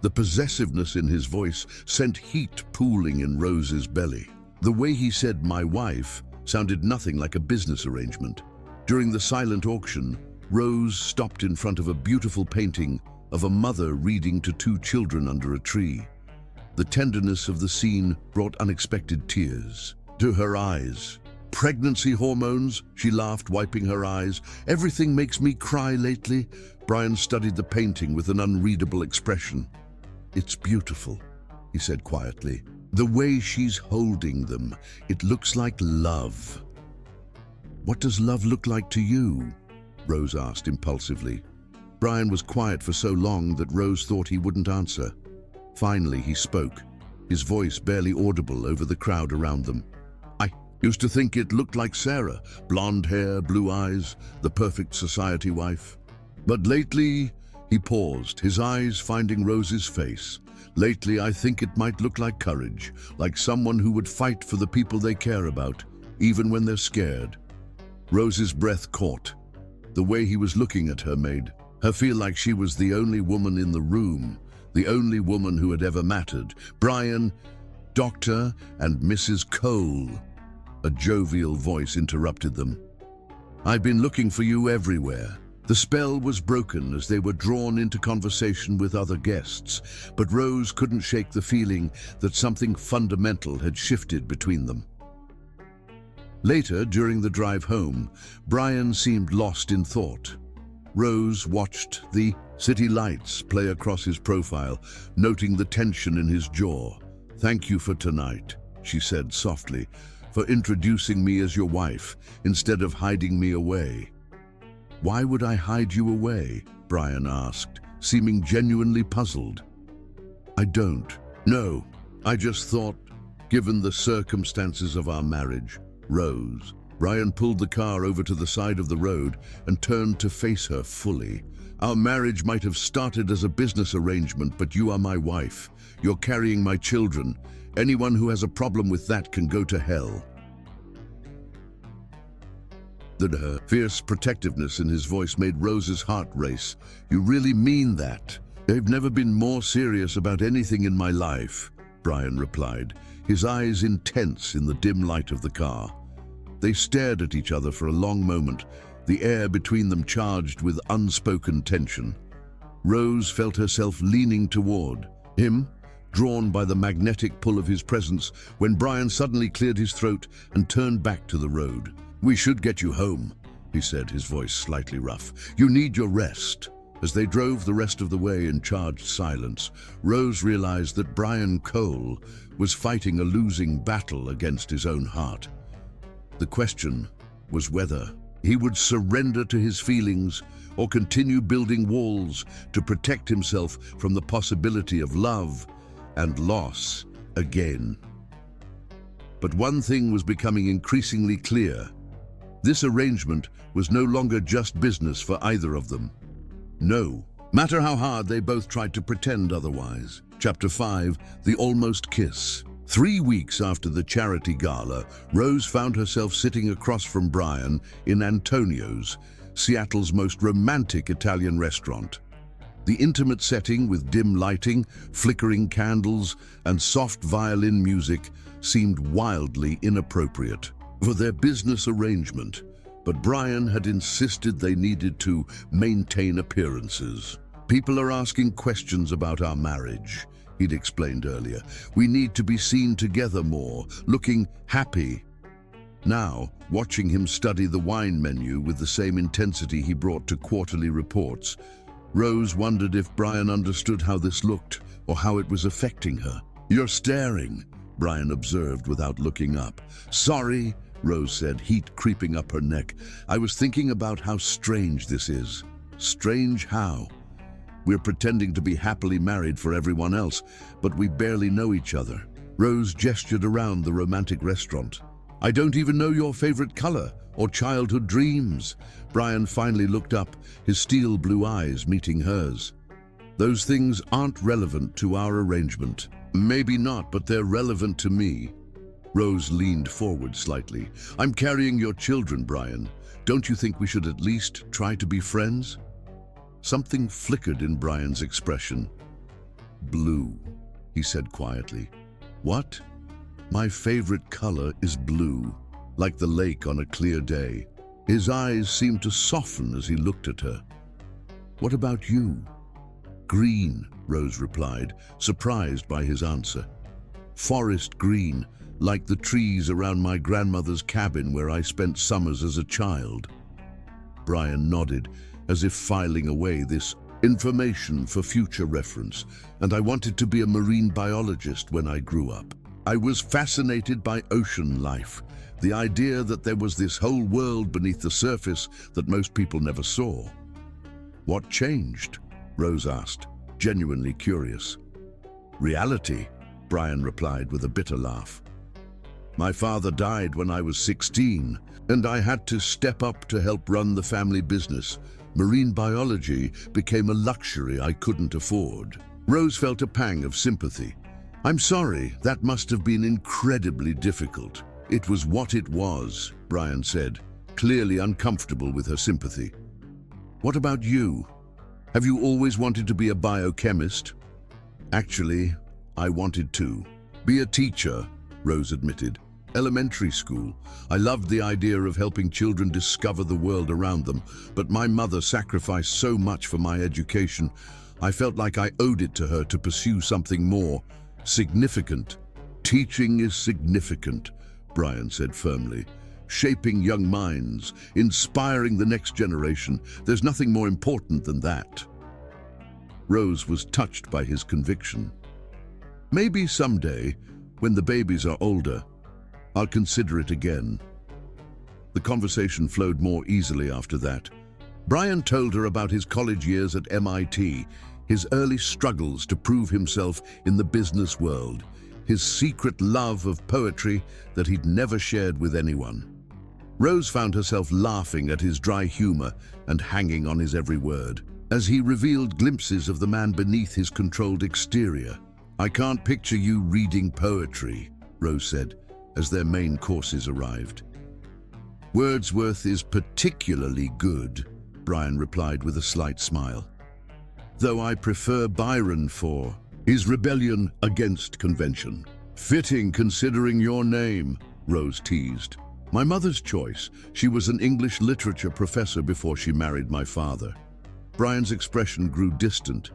The possessiveness in his voice sent heat pooling in Rose's belly. The way he said "my wife" sounded nothing like a business arrangement. During the silent auction, Rose stopped in front of a beautiful painting of a mother reading to two children under a tree. The tenderness of the scene brought unexpected tears to her eyes. "Pregnancy hormones," she laughed, wiping her eyes. "Everything makes me cry lately." Brian studied the painting with an unreadable expression. "It's beautiful," he said quietly. "The way she's holding them, it looks like love." "What does love look like to you?" Rose asked impulsively. Brian was quiet for so long that Rose thought he wouldn't answer. Finally, he spoke, his voice barely audible over the crowd around them. "I used to think it looked like Sarah, blonde hair, blue eyes, the perfect society wife. But lately," he paused, his eyes finding Rose's face. "Lately, I think it might look like courage, like someone who would fight for the people they care about, even when they're scared." Rose's breath caught. The way he was looking at her made her feel like she was the only woman in the room, the only woman who had ever mattered. "Brian, Dr. and Mrs. Cole," a jovial voice interrupted them. "I've been looking for you everywhere." The spell was broken as they were drawn into conversation with other guests, but Rose couldn't shake the feeling that something fundamental had shifted between them. Later, during the drive home, Brian seemed lost in thought. Rose watched the city lights play across his profile, noting the tension in his jaw. "Thank you for tonight," she said softly, "for introducing me as your wife instead of hiding me away." "Why would I hide you away?" Brian asked, seeming genuinely puzzled. "I don't. No, I just thought, given the circumstances of our marriage." "Rose." Brian pulled the car over to the side of the road and turned to face her fully. "Our marriage might have started as a business arrangement, but you are my wife. You're carrying my children. Anyone who has a problem with that can go to hell." Her fierce protectiveness in his voice made Rose's heart race. "You really mean that?" "I've never been more serious about anything in my life," Brian replied, his eyes intense in the dim light of the car. They stared at each other for a long moment, the air between them charged with unspoken tension. Rose felt herself leaning toward him, drawn by the magnetic pull of his presence, when Brian suddenly cleared his throat and turned back to the road. "We should get you home," he said, his voice slightly rough. "You need your rest." As they drove the rest of the way in charged silence, Rose realized that Brian Cole was fighting a losing battle against his own heart. The question was whether he would surrender to his feelings or continue building walls to protect himself from the possibility of love and loss again. But one thing was becoming increasingly clear. This arrangement was no longer just business for either of them. No matter how hard they both tried to pretend otherwise. Chapter 5, The Almost Kiss. 3 weeks after the charity gala, Rose found herself sitting across from Brian in Antonio's, Seattle's most romantic Italian restaurant. The intimate setting with dim lighting, flickering candles, and soft violin music seemed wildly inappropriate for their business arrangement, but Brian had insisted they needed to maintain appearances. "People are asking questions about our marriage," he'd explained earlier. "We need to be seen together more, looking happy." Now, watching him study the wine menu with the same intensity he brought to quarterly reports, Rose wondered if Brian understood how this looked or how it was affecting her. "You're staring," Brian observed without looking up. "Sorry," Rose said, heat creeping up her neck. "I was thinking about how strange this is." "Strange how?" "We're pretending to be happily married for everyone else, but we barely know each other." Rose gestured around the romantic restaurant. "I don't even know your favorite color or childhood dreams." Brian finally looked up, his steel blue eyes meeting hers. "Those things aren't relevant to our arrangement." "Maybe not, but they're relevant to me." Rose leaned forward slightly. "I'm carrying your children, Brian. Don't you think we should at least try to be friends?" Something flickered in Brian's expression. "Blue," he said quietly. "What?" "My favorite color is blue, like the lake on a clear day." His eyes seemed to soften as he looked at her. "What about you?" "Green," Rose replied, surprised by his answer. "Forest green, like the trees around my grandmother's cabin where I spent summers as a child." Brian nodded, as if filing away this information for future reference. "And I wanted to be a marine biologist when I grew up." I was fascinated by ocean life, the idea that there was this whole world beneath the surface that most people never saw. What changed? Rose asked, genuinely curious. Reality, Brian replied with a bitter laugh. My father died when I was 16, and I had to step up to help run the family business. Marine biology became a luxury I couldn't afford. Rose felt a pang of sympathy. I'm sorry, that must have been incredibly difficult. It was what it was, Brian said, clearly uncomfortable with her sympathy. What about you? Have you always wanted to be a biochemist? Actually, I wanted to. Be a teacher, Rose admitted. Elementary school. I loved the idea of helping children discover the world around them, but my mother sacrificed so much for my education. I felt like I owed it to her to pursue something more significant. Teaching is significant, Brian said firmly. Shaping young minds, inspiring the next generation. There's nothing more important than that. Rose was touched by his conviction. Maybe someday, when the babies are older, I'll consider it again. The conversation flowed more easily after that. Brian told her about his college years at MIT, his early struggles to prove himself in the business world, his secret love of poetry that he'd never shared with anyone. Rose found herself laughing at his dry humor and hanging on his every word, as he revealed glimpses of the man beneath his controlled exterior. I can't picture you reading poetry, Rose said, as their main courses arrived. Wordsworth is particularly good, Brian replied with a slight smile. Though I prefer Byron for his rebellion against convention. Fitting considering your name, Rose teased. My mother's choice. She was an English literature professor before she married my father. Brian's expression grew distant.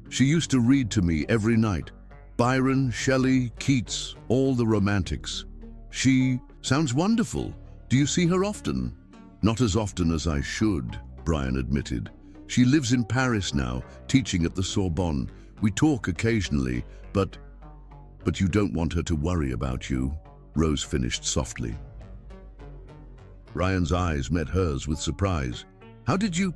She used to read to me every night. Byron, Shelley, Keats, all the romantics. She sounds wonderful. Do you see her often? Not as often as I should, Brian admitted. She lives in Paris now, teaching at the Sorbonne. We talk occasionally, but you don't want her to worry about you, Rose finished softly. Brian's eyes met hers with surprise. How did you?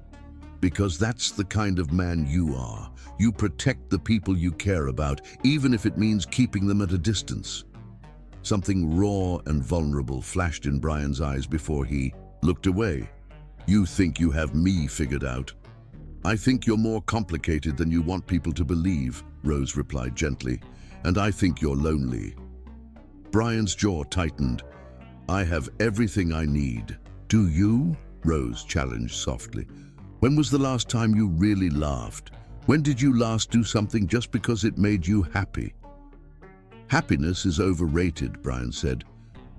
Because that's the kind of man you are. You protect the people you care about, even if it means keeping them at a distance. Something raw and vulnerable flashed in Brian's eyes before he looked away. You think you have me figured out. I think you're more complicated than you want people to believe, Rose replied gently, and I think you're lonely. Brian's jaw tightened. I have everything I need. Do you? Rose challenged softly. When was the last time you really laughed? When did you last do something just because it made you happy? Happiness is overrated, Brian said,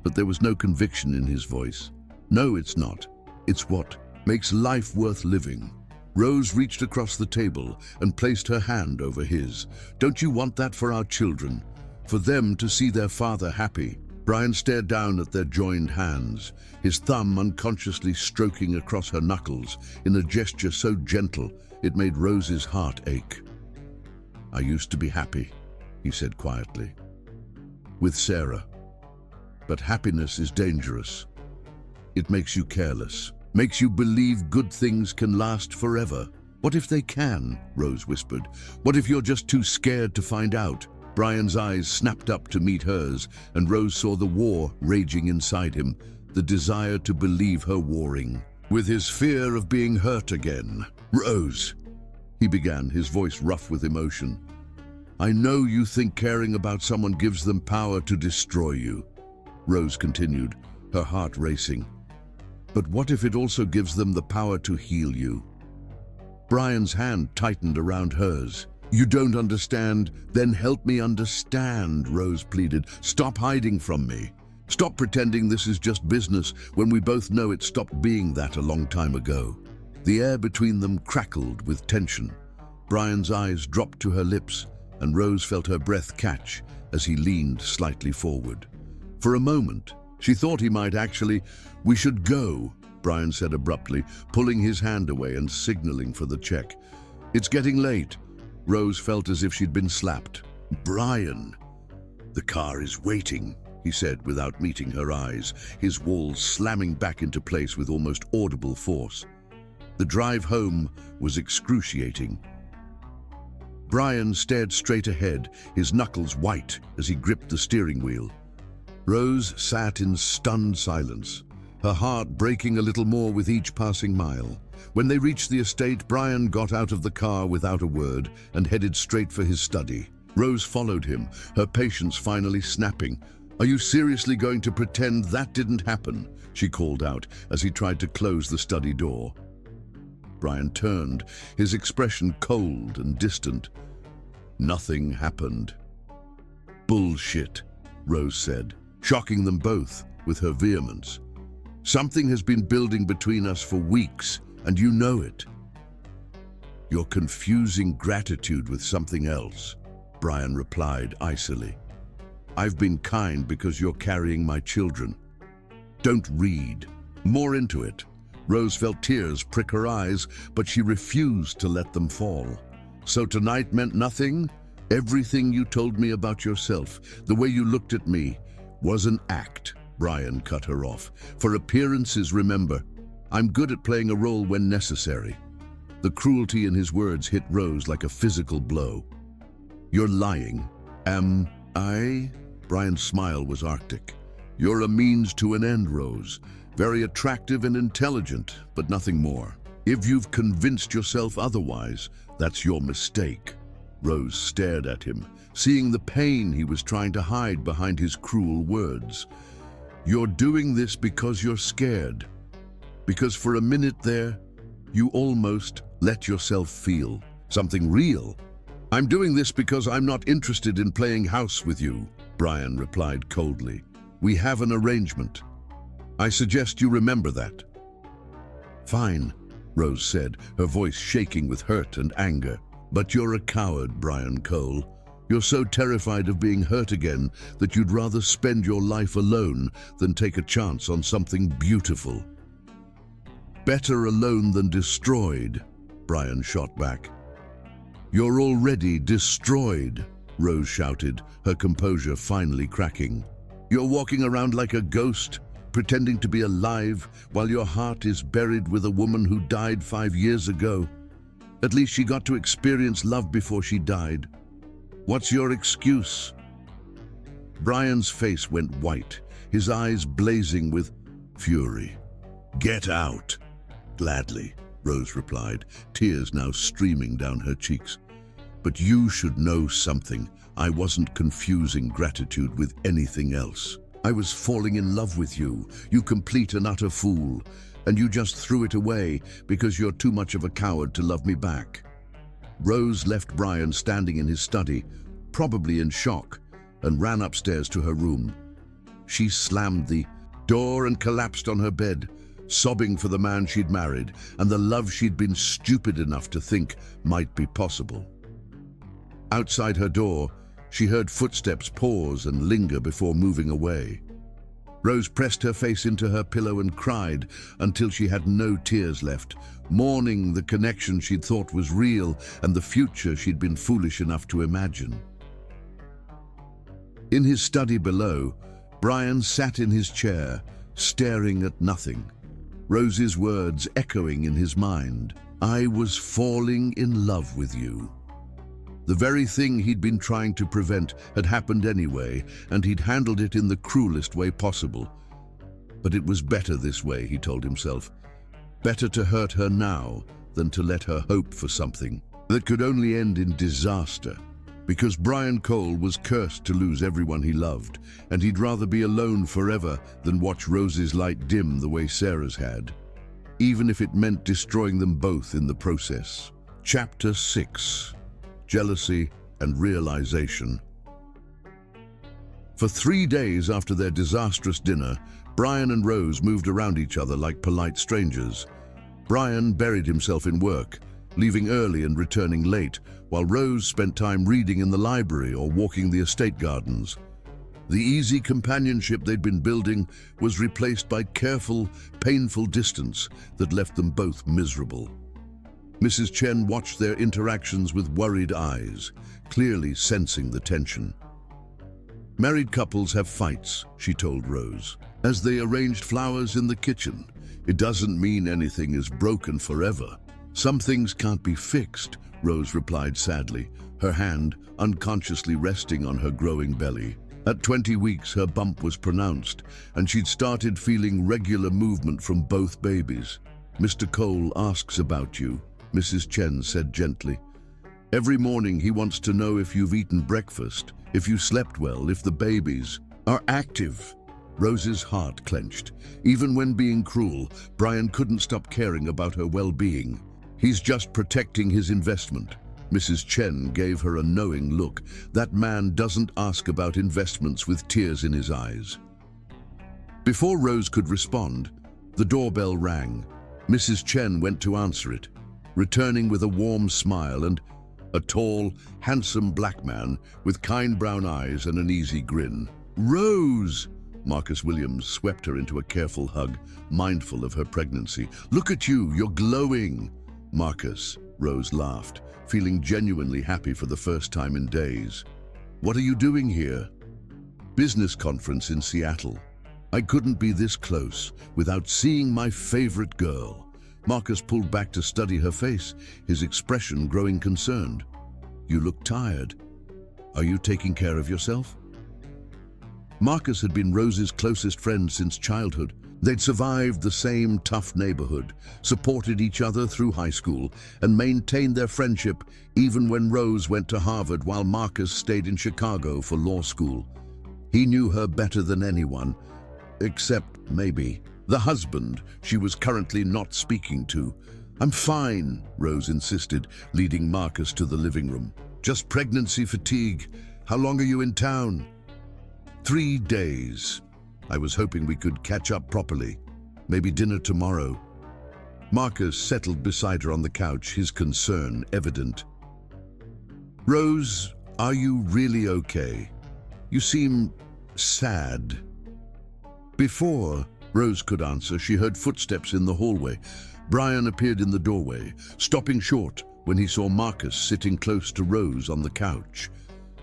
but there was no conviction in his voice. No, it's not. It's what makes life worth living. Rose reached across the table and placed her hand over his. Don't you want that for our children? For them to see their father happy? Brian stared down at their joined hands, his thumb unconsciously stroking across her knuckles in a gesture so gentle it made Rose's heart ache. I used to be happy, he said quietly, with Sarah. But happiness is dangerous. It makes you careless. Makes you believe good things can last forever. What if they can? Rose whispered. What if you're just too scared to find out? Brian's eyes snapped up to meet hers, and Rose saw the war raging inside him, the desire to believe her warring, with his fear of being hurt again. Rose, he began, his voice rough with emotion. I know you think caring about someone gives them power to destroy you. Rose continued, her heart racing. But what if it also gives them the power to heal you? Brian's hand tightened around hers. You don't understand? Then help me understand, Rose pleaded. Stop hiding from me. Stop pretending this is just business when we both know it stopped being that a long time ago. The air between them crackled with tension. Brian's eyes dropped to her lips, and Rose felt her breath catch as he leaned slightly forward. For a moment, she thought he might actually. We should go, Brian said abruptly, pulling his hand away and signaling for the check. It's getting late. Rose felt as if she'd been slapped. Brian. "The car is waiting," he said without meeting her eyes, his walls slamming back into place with almost audible force. The drive home was excruciating. Brian stared straight ahead, his knuckles white as he gripped the steering wheel. Rose sat in stunned silence, her heart breaking a little more with each passing mile. When they reached the estate, Brian got out of the car without a word and headed straight for his study. Rose followed him, her patience finally snapping. "Are you seriously going to pretend that didn't happen?" she called out as he tried to close the study door. Brian turned, his expression cold and distant. "Nothing happened." "Bullshit," Rose said, shocking them both with her vehemence. "Something has been building between us for weeks, and you know it." "You're confusing gratitude with something else," Brian replied icily. "I've been kind because you're carrying my children. Don't read more into it." Rose felt tears prick her eyes, but she refused to let them fall. "So tonight meant nothing? Everything you told me about yourself, the way you looked at me, was an act," Brian cut her off. "For appearances, remember, I'm good at playing a role when necessary." The cruelty in his words hit Rose like a physical blow. "You're lying." "Am I?" Brian's smile was arctic. "You're a means to an end, Rose. Very attractive and intelligent, but nothing more. If you've convinced yourself otherwise, that's your mistake." Rose stared at him, seeing the pain he was trying to hide behind his cruel words. "You're doing this because you're scared. Because for a minute there, you almost let yourself feel something real." "I'm doing this because I'm not interested in playing house with you," Brian replied coldly. "We have an arrangement. I suggest you remember that." "Fine," Rose said, her voice shaking with hurt and anger. "But you're a coward, Brian Cole. You're so terrified of being hurt again that you'd rather spend your life alone than take a chance on something beautiful." "Better alone than destroyed," Brian shot back. "You're already destroyed," Rose shouted, her composure finally cracking. "You're walking around like a ghost, pretending to be alive while your heart is buried with a woman who died 5 years ago. At least she got to experience love before she died. What's your excuse?" Brian's face went white, his eyes blazing with fury. "Get out." "Gladly," Rose replied, tears now streaming down her cheeks. "But you should know something. I wasn't confusing gratitude with anything else. I was falling in love with you, you complete and utter fool, and you just threw it away because you're too much of a coward to love me back." Rose left Brian standing in his study, probably in shock, and ran upstairs to her room. She slammed the door and collapsed on her bed, sobbing for the man she'd married and the love she'd been stupid enough to think might be possible. Outside her door, she heard footsteps pause and linger before moving away. Rose pressed her face into her pillow and cried until she had no tears left, mourning the connection she'd thought was real and the future she'd been foolish enough to imagine. In his study below, Brian sat in his chair, staring at nothing. Rose's words echoing in his mind. "I was falling in love with you." The very thing he'd been trying to prevent had happened anyway, and he'd handled it in the cruelest way possible. But it was better this way, he told himself. Better to hurt her now than to let her hope for something that could only end in disaster. Because Brian Cole was cursed to lose everyone he loved, and he'd rather be alone forever than watch Rose's light dim the way Sarah's had, even if it meant destroying them both in the process. Chapter 6. Jealousy and Realization. For 3 days after their disastrous dinner, Brian and Rose moved around each other like polite strangers. Brian buried himself in work, leaving early and returning late, while Rose spent time reading in the library or walking the estate gardens. The easy companionship they'd been building was replaced by careful, painful distance that left them both miserable. Mrs. Chen watched their interactions with worried eyes, clearly sensing the tension. Married couples have fights, she told Rose, as they arranged flowers in the kitchen. It doesn't mean anything is broken forever. Some things can't be fixed, Rose replied sadly, her hand unconsciously resting on her growing belly. At 20 weeks, her bump was pronounced, and she'd started feeling regular movement from both babies. Mr. Cole asks about you, Mrs. Chen said gently. Every morning he wants to know if you've eaten breakfast, if you slept well, if the babies are active. Rose's heart clenched. Even when being cruel, Brian couldn't stop caring about her well-being. He's just protecting his investment. Mrs. Chen gave her a knowing look. That man doesn't ask about investments with tears in his eyes. Before Rose could respond, the doorbell rang. Mrs. Chen went to answer it, returning with a warm smile and a tall, handsome black man with kind brown eyes and an easy grin. "Rose!" Marcus Williams swept her into a careful hug, mindful of her pregnancy. "Look at you, you're glowing!" "Marcus," Rose laughed, feeling genuinely happy for the first time in days. "What are you doing here?" "Business conference in Seattle. I couldn't be this close without seeing my favorite girl." Marcus pulled back to study her face, his expression growing concerned. "You look tired. Are you taking care of yourself?" Marcus had been Rose's closest friend since childhood. They'd survived the same tough neighborhood, supported each other through high school, and maintained their friendship even when Rose went to Harvard while Marcus stayed in Chicago for law school. He knew her better than anyone, except maybe the husband she was currently not speaking to. "I'm fine," Rose insisted, leading Marcus to the living room. "Just pregnancy fatigue. How long are you in town?" 3 days. I was hoping we could catch up properly. Maybe dinner tomorrow." Marcus settled beside her on the couch, his concern evident. "Rose, are you really okay? You seem sad." Before Rose could answer, she heard footsteps in the hallway. Brian appeared in the doorway, stopping short when he saw Marcus sitting close to Rose on the couch.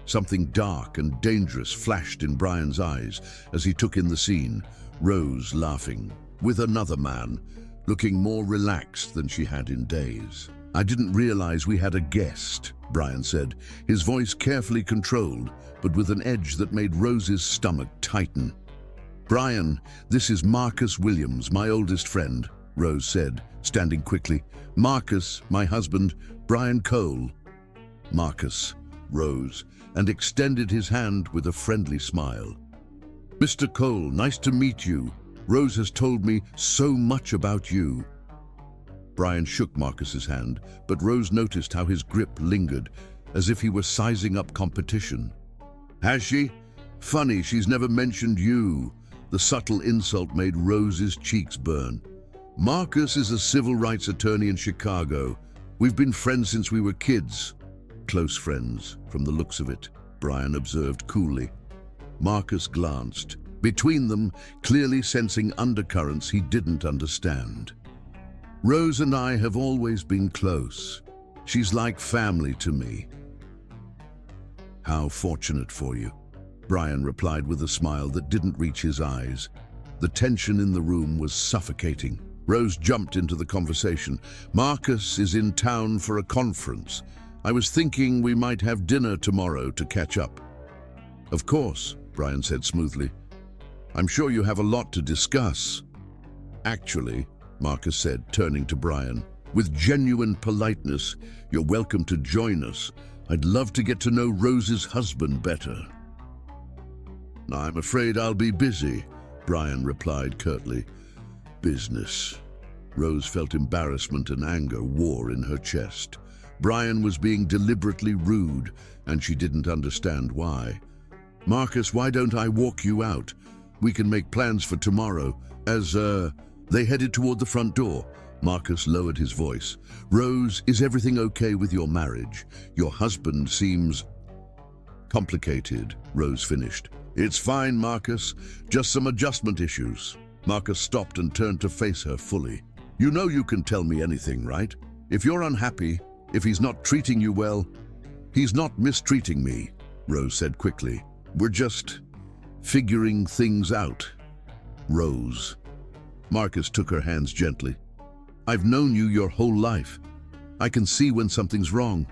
Something dark and dangerous flashed in Brian's eyes as he took in the scene. Rose laughing, with another man, looking more relaxed than she had in days. "I didn't realize we had a guest," Brian said, his voice carefully controlled, but with an edge that made Rose's stomach tighten. "Brian, this is Marcus Williams, my oldest friend," Rose said, standing quickly. "Marcus, my husband, Brian Cole." "Marcus," Rose, and extended his hand with a friendly smile. "Mr. Cole, nice to meet you. Rose has told me so much about you." Brian shook Marcus's hand, but Rose noticed how his grip lingered, as if he were sizing up competition. "Has she? Funny, she's never mentioned you." The subtle insult made Rose's cheeks burn. "Marcus is a civil rights attorney in Chicago. We've been friends since we were kids." "Close friends, from the looks of it," Brian observed coolly. Marcus glanced, between them, clearly sensing undercurrents he didn't understand. "Rose and I have always been close. She's like family to me." "How fortunate for you," Brian replied with a smile that didn't reach his eyes. The tension in the room was suffocating. Rose jumped into the conversation. "Marcus is in town for a conference. I was thinking we might have dinner tomorrow to catch up." "Of course," Brian said smoothly. "I'm sure you have a lot to discuss." "Actually," Marcus said, turning to Brian, with genuine politeness, "you're welcome to join us. I'd love to get to know Rose's husband better." "I'm afraid I'll be busy," Brian replied curtly. "Business." Rose felt embarrassment and anger war in her chest. Brian was being deliberately rude, and she didn't understand why. "Marcus, why don't I walk you out? We can make plans for tomorrow." They headed toward the front door. Marcus lowered his voice. "Rose, is everything okay with your marriage? Your husband seems complicated," Rose finished. "It's fine, Marcus. Just some adjustment issues." Marcus stopped and turned to face her fully. "You know you can tell me anything, right? If you're unhappy, if he's not treating you well..." "He's not mistreating me," Rose said quickly. "We're just Figuring things out. Rose. Marcus took her hands gently. I've known you your whole life. I can see when something's wrong.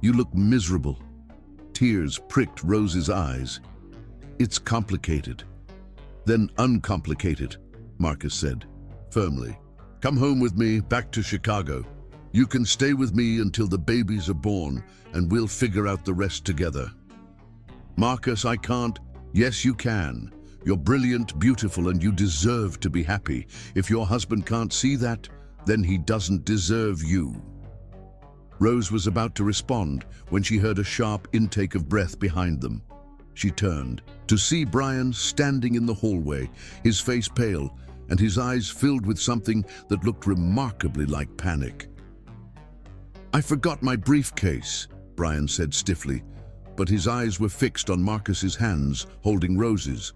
You look miserable. Tears pricked Rose's eyes. It's complicated. Then uncomplicated, Marcus said, firmly. Come home with me back to Chicago. You can stay with me until the babies are born, and we'll figure out the rest together. Marcus, I can't. Yes, you can. You're brilliant, beautiful, and you deserve to be happy. If your husband can't see that, then he doesn't deserve you. Rose was about to respond when she heard a sharp intake of breath behind them. She turned to see Brian standing in the hallway, his face pale and his eyes filled with something that looked remarkably like panic. I forgot my briefcase, Brian said stiffly, but his eyes were fixed on Marcus's hands holding Rose's.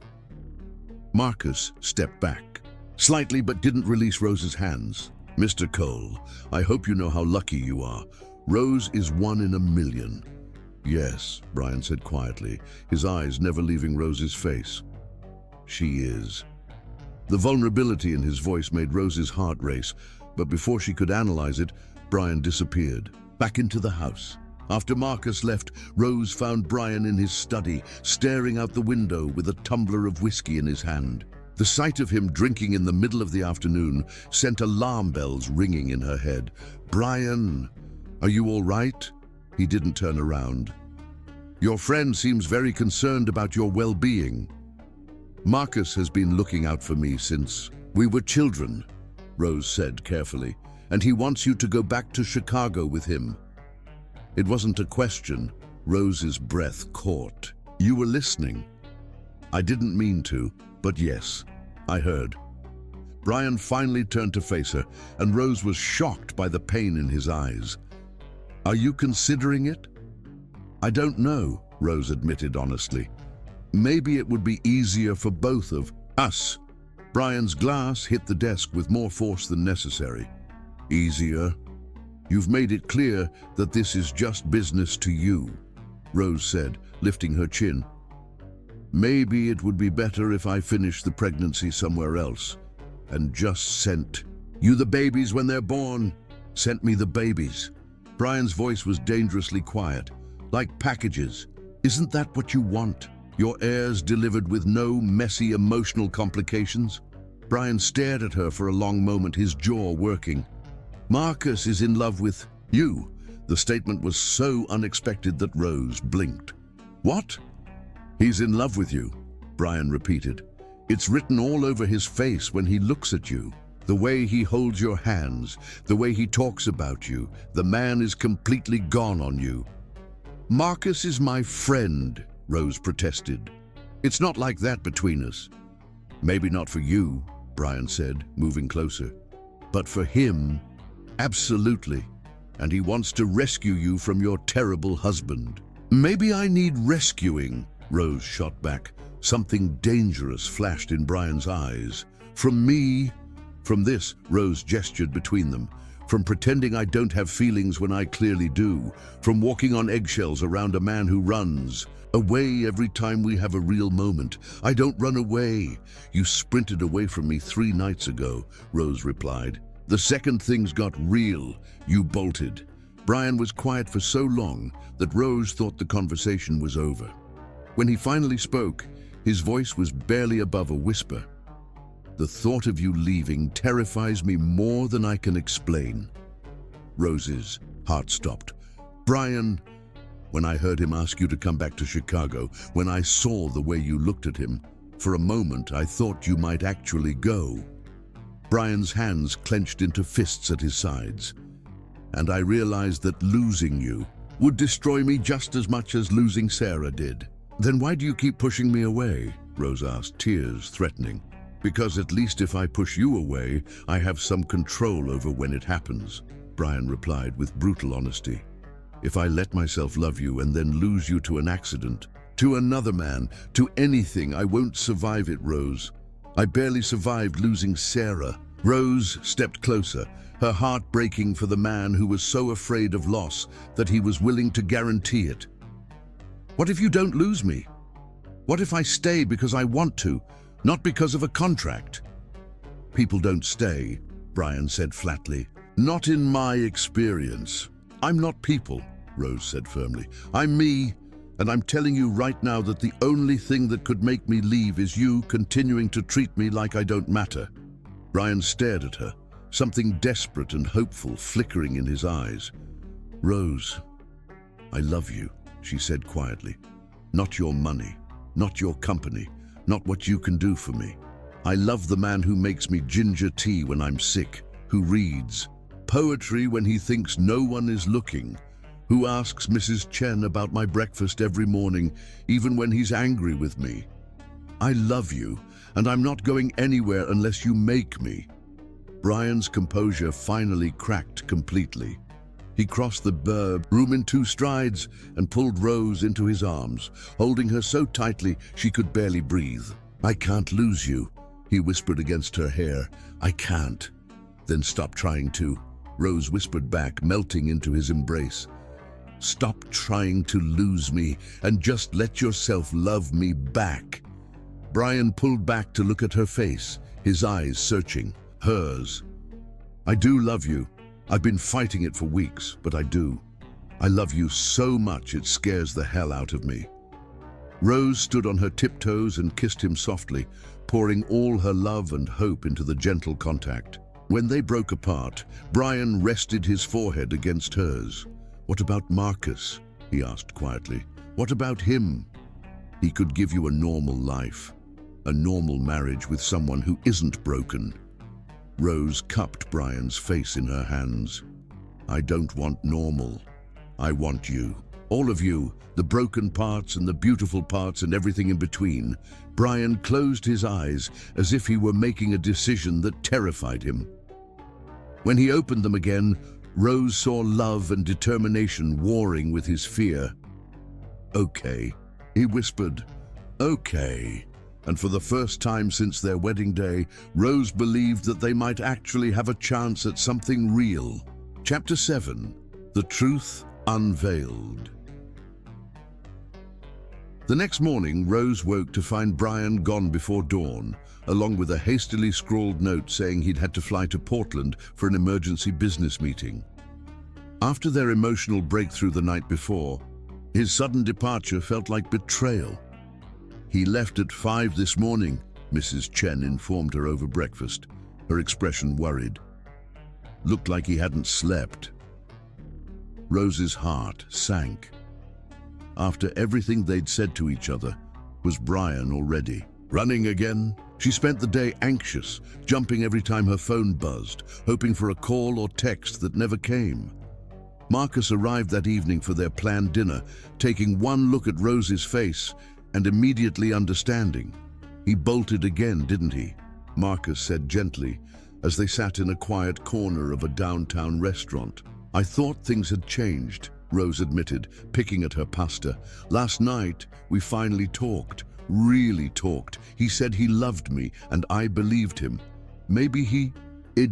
Marcus stepped back, slightly, but didn't release Rose's hands. Mr. Cole, I hope you know how lucky you are. Rose is 1 in a million. Yes, Brian said quietly, his eyes never leaving Rose's face. She is. The vulnerability in his voice made Rose's heart race, but before she could analyze it, Brian disappeared, back into the house. After Marcus left, Rose found Brian in his study, staring out the window with a tumbler of whiskey in his hand. The sight of him drinking in the middle of the afternoon sent alarm bells ringing in her head. Brian, are you all right? He didn't turn around. Your friend seems very concerned about your well-being. Marcus has been looking out for me since we were children, Rose said carefully, and he wants you to go back to Chicago with him. It wasn't a question. Rose's breath caught. You were listening. I didn't mean to, but yes, I heard. Brian finally turned to face her, and Rose was shocked by the pain in his eyes. Are you considering it? I don't know, Rose admitted honestly. Maybe it would be easier for both of us. Brian's glass hit the desk with more force than necessary. Easier? You've made it clear that this is just business to you, Rose said, lifting her chin. Maybe it would be better if I finished the pregnancy somewhere else and just sent you the babies when they're born. Sent me the babies. Brian's voice was dangerously quiet, like packages. Isn't that what you want? Your heirs delivered with no messy emotional complications? Brian stared at her for a long moment, his jaw working. Marcus is in love with you. The statement was so unexpected that Rose blinked. What? He's in love with you, Brian repeated. It's written all over his face when he looks at you. The way he holds your hands, the way he talks about you. The man is completely gone on you. Marcus is my friend, Rose protested. It's not like that between us. Maybe not for you, Brian said, moving closer. But for him, absolutely. And he wants to rescue you from your terrible husband. Maybe I need rescuing, Rose shot back. Something dangerous flashed in Brian's eyes. From me? From this, Rose gestured between them. From pretending I don't have feelings when I clearly do. From walking on eggshells around a man who runs. Away every time we have a real moment. I don't run away. You sprinted away from me 3 nights ago, Rose replied. The second things got real, you bolted. Brian was quiet for so long that Rose thought the conversation was over. When he finally spoke, his voice was barely above a whisper. The thought of you leaving terrifies me more than I can explain. Rose's heart stopped. Brian, when I heard him ask you to come back to Chicago, when I saw the way you looked at him, for a moment I thought you might actually go. Brian's hands clenched into fists at his sides, and I realized that losing you would destroy me just as much as losing Sarah did. Then why do you keep pushing me away? Rose asked, tears threatening. Because at least if I push you away, I have some control over when it happens, Brian replied with brutal honesty. If I let myself love you and then lose you to an accident, to another man, to anything, I won't survive it, Rose. I barely survived losing Sarah. Rose stepped closer, her heart breaking for the man who was so afraid of loss that he was willing to guarantee it. What if you don't lose me? What if I stay because I want to, not because of a contract? People don't stay, Brian said flatly. Not in my experience. I'm not people, Rose said firmly. I'm me, and I'm telling you right now that the only thing that could make me leave is you continuing to treat me like I don't matter. Brian stared at her, something desperate and hopeful flickering in his eyes. Rose, I love you, she said quietly. Not your money, not your company, not what you can do for me. I love the man who makes me ginger tea when I'm sick, who reads poetry when he thinks no one is looking, who asks Mrs. Chen about my breakfast every morning, even when he's angry with me. I love you, and I'm not going anywhere unless you make me. Brian's composure finally cracked completely. He crossed the room in 2 strides and pulled Rose into his arms, holding her so tightly she could barely breathe. I can't lose you, he whispered against her hair. I can't. Then stop trying to, Rose whispered back, melting into his embrace. Stop trying to lose me and just let yourself love me back. Brian pulled back to look at her face, his eyes searching hers. I do love you. I've been fighting it for weeks, but I do. I love you so much it scares the hell out of me. Rose stood on her tiptoes and kissed him softly, pouring all her love and hope into the gentle contact. When they broke apart, Brian rested his forehead against hers. What about Marcus? He asked quietly. What about him? He could give you a normal life, a normal marriage with someone who isn't broken. Rose cupped Brian's face in her hands. I don't want normal. I want you. All of you, the broken parts and the beautiful parts and everything in between. Brian closed his eyes as if he were making a decision that terrified him. When he opened them again, Rose saw love and determination warring with his fear. Okay, he whispered. Okay. And for the first time since their wedding day, Rose believed that they might actually have a chance at something real. Chapter 7. The Truth Unveiled. The next morning, Rose woke to find Brian gone before dawn, along with a hastily scrawled note saying he'd had to fly to Portland for an emergency business meeting. After their emotional breakthrough the night before, his sudden departure felt like betrayal. He left at 5 this morning, Mrs. Chen informed her over breakfast, her expression worried. Looked like he hadn't slept. Rose's heart sank. After everything they'd said to each other, was Brian already running again? She spent the day anxious, jumping every time her phone buzzed, hoping for a call or text that never came. Marcus arrived that evening for their planned dinner, taking one look at Rose's face and immediately understanding. He bolted again, didn't he? Marcus said gently, as they sat in a quiet corner of a downtown restaurant. I thought things had changed, Rose admitted, picking at her pasta. Last night, we finally talked, really talked. He said he loved me, and I believed him. Maybe he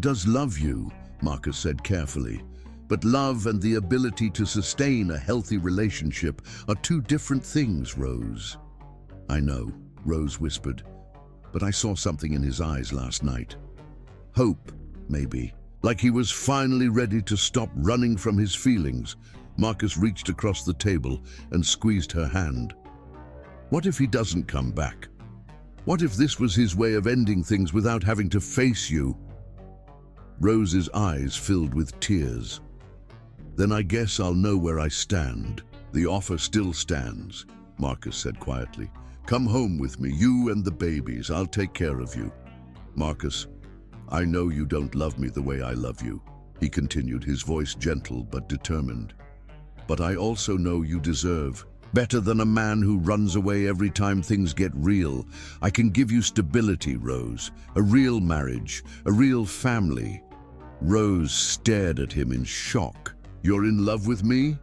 does love you, Marcus said carefully. But love and the ability to sustain a healthy relationship are 2 different things, Rose. I know, Rose whispered, but I saw something in his eyes last night. Hope, maybe. Like he was finally ready to stop running from his feelings. Marcus reached across the table and squeezed her hand. What if he doesn't come back? What if this was his way of ending things without having to face you? Rose's eyes filled with tears. Then I guess I'll know where I stand. The offer still stands, Marcus said quietly. Come home with me, you and the babies. I'll take care of you. Marcus, I know you don't love me the way I love you, he continued, his voice gentle but determined. But I also know you deserve better than a man who runs away every time things get real. I can give you stability, Rose, a real marriage, a real family. Rose stared at him in shock. You're in love with me?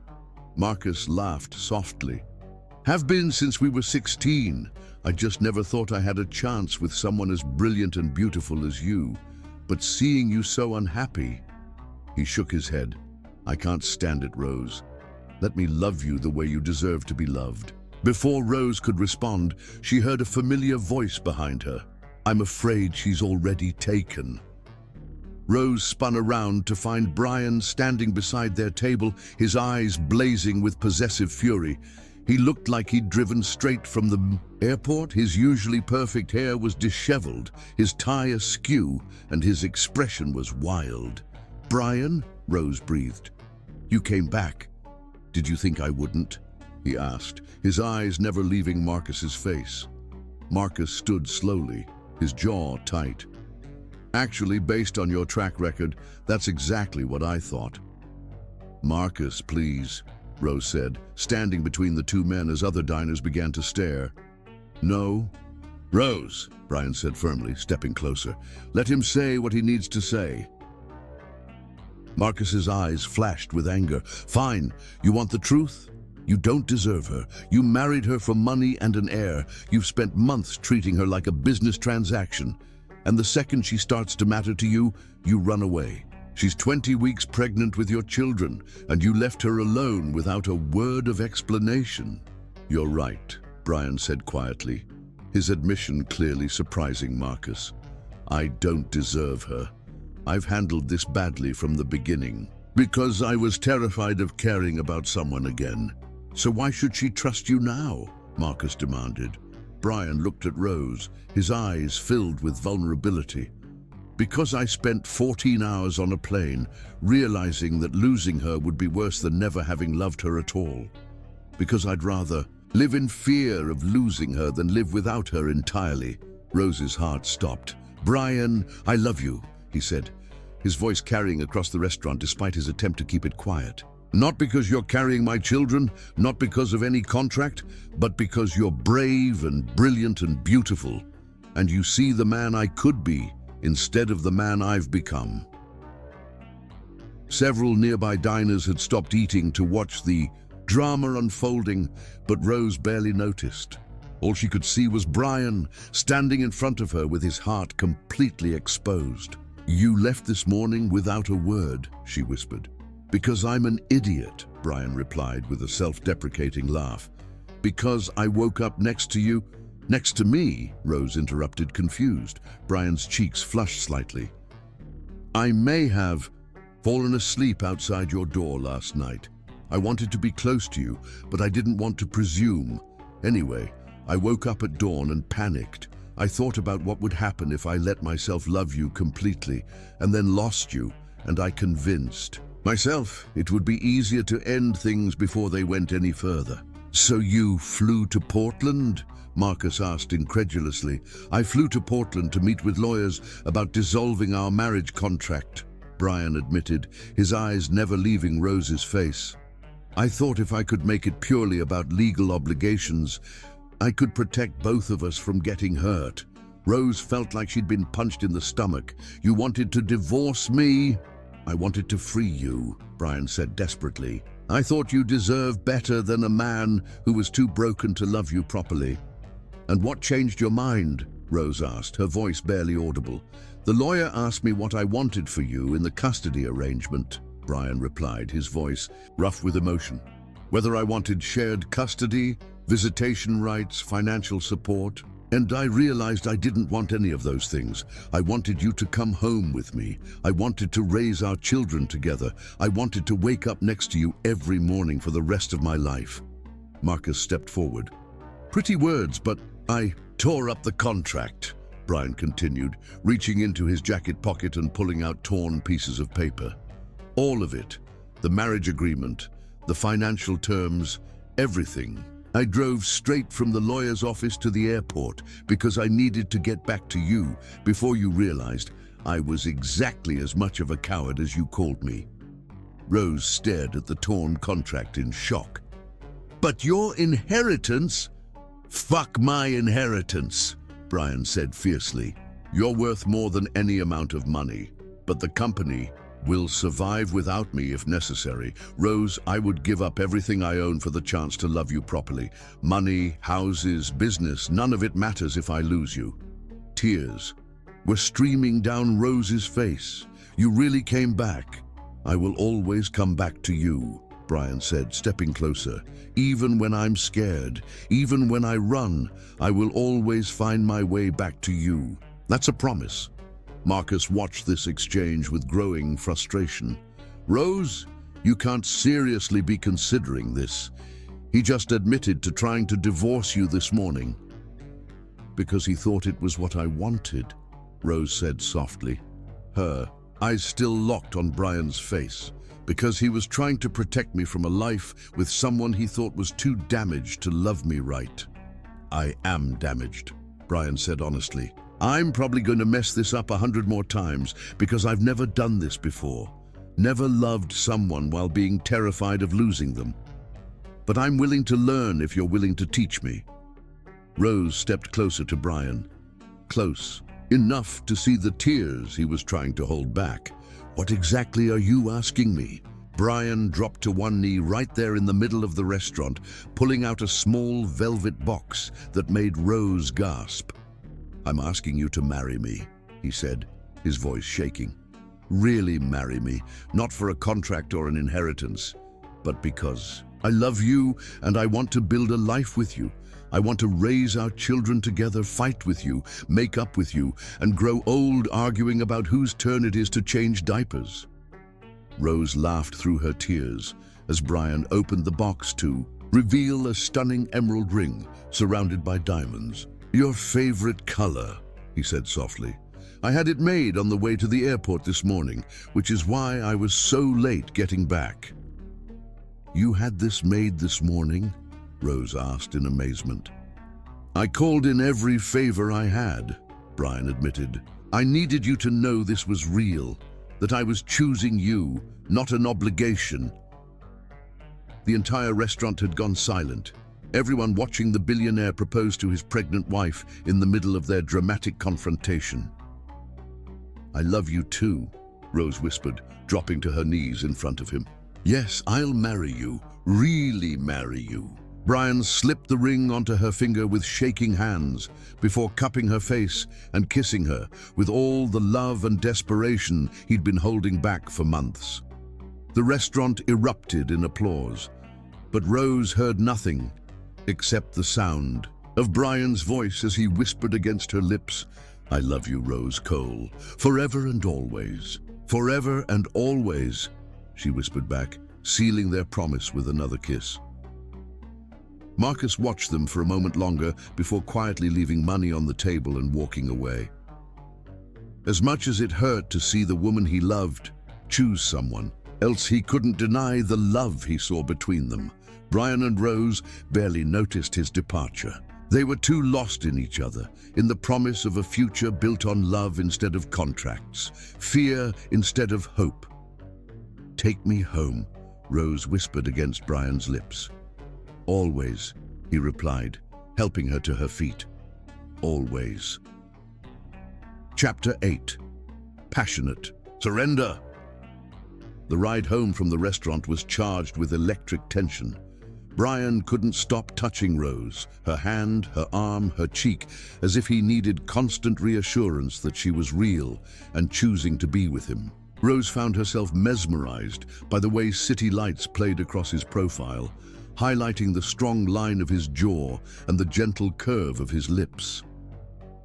Marcus laughed softly. Have been since we were 16. I just never thought I had a chance with someone as brilliant and beautiful as you. But seeing you so unhappy. He shook his head. I can't stand it, Rose. Let me love you the way you deserve to be loved. Before Rose could respond, she heard a familiar voice behind her. "I'm afraid she's already taken." Rose spun around to find Brian standing beside their table, his eyes blazing with possessive fury. He looked like he'd driven straight from the airport. His usually perfect hair was disheveled, his tie askew, and his expression was wild. "Brian?" Rose breathed. "You came back. Did you think I wouldn't?" he asked, his eyes never leaving Marcus's face. Marcus stood slowly, his jaw tight. "Actually, based on your track record, that's exactly what I thought." "Marcus, please," Rose said, standing between the two men as other diners began to stare. "No." "Rose," Brian said firmly, stepping closer. "Let him say what he needs to say." Marcus's eyes flashed with anger. "Fine. You want the truth? You don't deserve her. You married her for money and an heir. You've spent months treating her like a business transaction. And the second she starts to matter to you, you run away. She's 20 weeks pregnant with your children, and you left her alone without a word of explanation." "You're right," Brian said quietly, his admission clearly surprising Marcus. "I don't deserve her. I've handled this badly from the beginning, because I was terrified of caring about someone again. So why should she trust you now?" Marcus demanded. Brian looked at Rose, his eyes filled with vulnerability. "Because I spent 14 hours on a plane, realizing that losing her would be worse than never having loved her at all. Because I'd rather live in fear of losing her than live without her entirely." Rose's heart stopped. "Brian, I love you," he said, his voice carrying across the restaurant despite his attempt to keep it quiet. "Not because you're carrying my children, not because of any contract, but because you're brave and brilliant and beautiful, and you see the man I could be instead of the man I've become." Several nearby diners had stopped eating to watch the drama unfolding, but Rose barely noticed. All she could see was Brian standing in front of her with his heart completely exposed. "You left this morning without a word," she whispered. "Because I'm an idiot," Brian replied with a self-deprecating laugh. "Because I woke up next to you." "Next to me?" Rose interrupted, confused. Brian's cheeks flushed slightly. "I may have fallen asleep outside your door last night. I wanted to be close to you, but I didn't want to presume. Anyway, I woke up at dawn and panicked. I thought about what would happen if I let myself love you completely, and then lost you, and I convinced myself it would be easier to end things before they went any further." "So you flew to Portland?" Marcus asked incredulously. "I flew to Portland to meet with lawyers about dissolving our marriage contract," Brian admitted, his eyes never leaving Rose's face. "I thought if I could make it purely about legal obligations, I could protect both of us from getting hurt." Rose felt like she'd been punched in the stomach. "You wanted to divorce me?" "I wanted to free you," Brian said desperately. "I thought you deserved better than a man who was too broken to love you properly." "And what changed your mind?" Rose asked, her voice barely audible. "The lawyer asked me what I wanted for you in the custody arrangement," Brian replied, his voice rough with emotion. "Whether I wanted shared custody, visitation rights, financial support. And I realized I didn't want any of those things. I wanted you to come home with me. I wanted to raise our children together. I wanted to wake up next to you every morning for the rest of my life." Marcus stepped forward. "Pretty words, but I tore up the contract," Brian continued, reaching into his jacket pocket and pulling out torn pieces of paper. "All of it. The marriage agreement, the financial terms, everything. I drove straight from the lawyer's office to the airport because I needed to get back to you before you realized I was exactly as much of a coward as you called me." Rose stared at the torn contract in shock. "But your inheritance?" "Fuck my inheritance," Brian said fiercely. "You're worth more than any amount of money, but the company will survive without me if necessary. Rose, I would give up everything I own for the chance to love you properly. Money, houses, business, none of it matters if I lose you." Tears were streaming down Rose's face. "You really came back." "I will always come back to you," Brian said, stepping closer. "Even when I'm scared, even when I run, I will always find my way back to you. That's a promise." Marcus watched this exchange with growing frustration. "Rose, you can't seriously be considering this. He just admitted to trying to divorce you this morning." "Because he thought it was what I wanted," Rose said softly, her eyes still locked on Brian's face. "Because he was trying to protect me from a life with someone he thought was too damaged to love me right." "I am damaged," Brian said honestly. "I'm probably going to mess this up 100 more times because I've never done this before. Never loved someone while being terrified of losing them. But I'm willing to learn if you're willing to teach me." Rose stepped closer to Brian. Close, enough to see the tears he was trying to hold back. "What exactly are you asking me?" Brian dropped to one knee right there in the middle of the restaurant, pulling out a small velvet box that made Rose gasp. "I'm asking you to marry me," he said, his voice shaking. "Really marry me, not for a contract or an inheritance, but because I love you and I want to build a life with you. I want to raise our children together, fight with you, make up with you, and grow old arguing about whose turn it is to change diapers." Rose laughed through her tears as Brian opened the box to reveal a stunning emerald ring surrounded by diamonds. "Your favorite color," he said softly. "I had it made on the way to the airport this morning, which is why I was so late getting back." "You had this made this morning?" Rose asked in amazement. "I called in every favor I had," Brian admitted. "I needed you to know this was real, that I was choosing you, not an obligation." The entire restaurant had gone silent, everyone watching the billionaire propose to his pregnant wife in the middle of their dramatic confrontation. "I love you too," Rose whispered, dropping to her knees in front of him. "Yes, I'll marry you, really marry you." Brian slipped the ring onto her finger with shaking hands before cupping her face and kissing her with all the love and desperation he'd been holding back for months. The restaurant erupted in applause, but Rose heard nothing except the sound of Brian's voice as he whispered against her lips, "I love you, Rose Cole, forever and always. Forever and always," she whispered back, sealing their promise with another kiss. Marcus watched them for a moment longer before quietly leaving money on the table and walking away. As much as it hurt to see the woman he loved choose someone else, he couldn't deny the love he saw between them. Brian and Rose barely noticed his departure. They were too lost in each other, in the promise of a future built on love instead of contracts, fear instead of hope. "Take me home," Rose whispered against Brian's lips. "Always," he replied, helping her to her feet. "Always." Chapter 8. Passionate. Surrender. The ride home from the restaurant was charged with electric tension. Brian couldn't stop touching Rose, her hand, her arm, her cheek, as if he needed constant reassurance that she was real and choosing to be with him. Rose found herself mesmerized by the way city lights played across his profile, highlighting the strong line of his jaw and the gentle curve of his lips.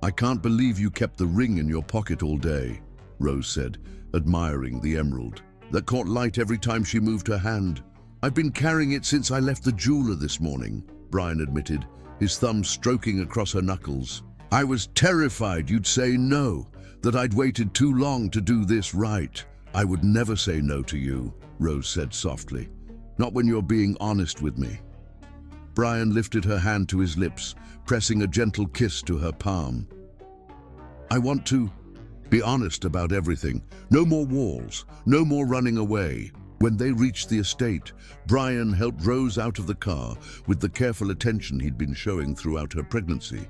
"I can't believe you kept the ring in your pocket all day," Rose said, admiring the emerald that caught light every time she moved her hand. "I've been carrying it since I left the jeweler this morning," Brian admitted, his thumb stroking across her knuckles. "I was terrified you'd say no, that I'd waited too long to do this right." "I would never say no to you," Rose said softly. "Not when you're being honest with me." Brian lifted her hand to his lips, pressing a gentle kiss to her palm. "I want to be honest about everything. No more walls, no more running away." When they reached the estate, Brian helped Rose out of the car with the careful attention he'd been showing throughout her pregnancy.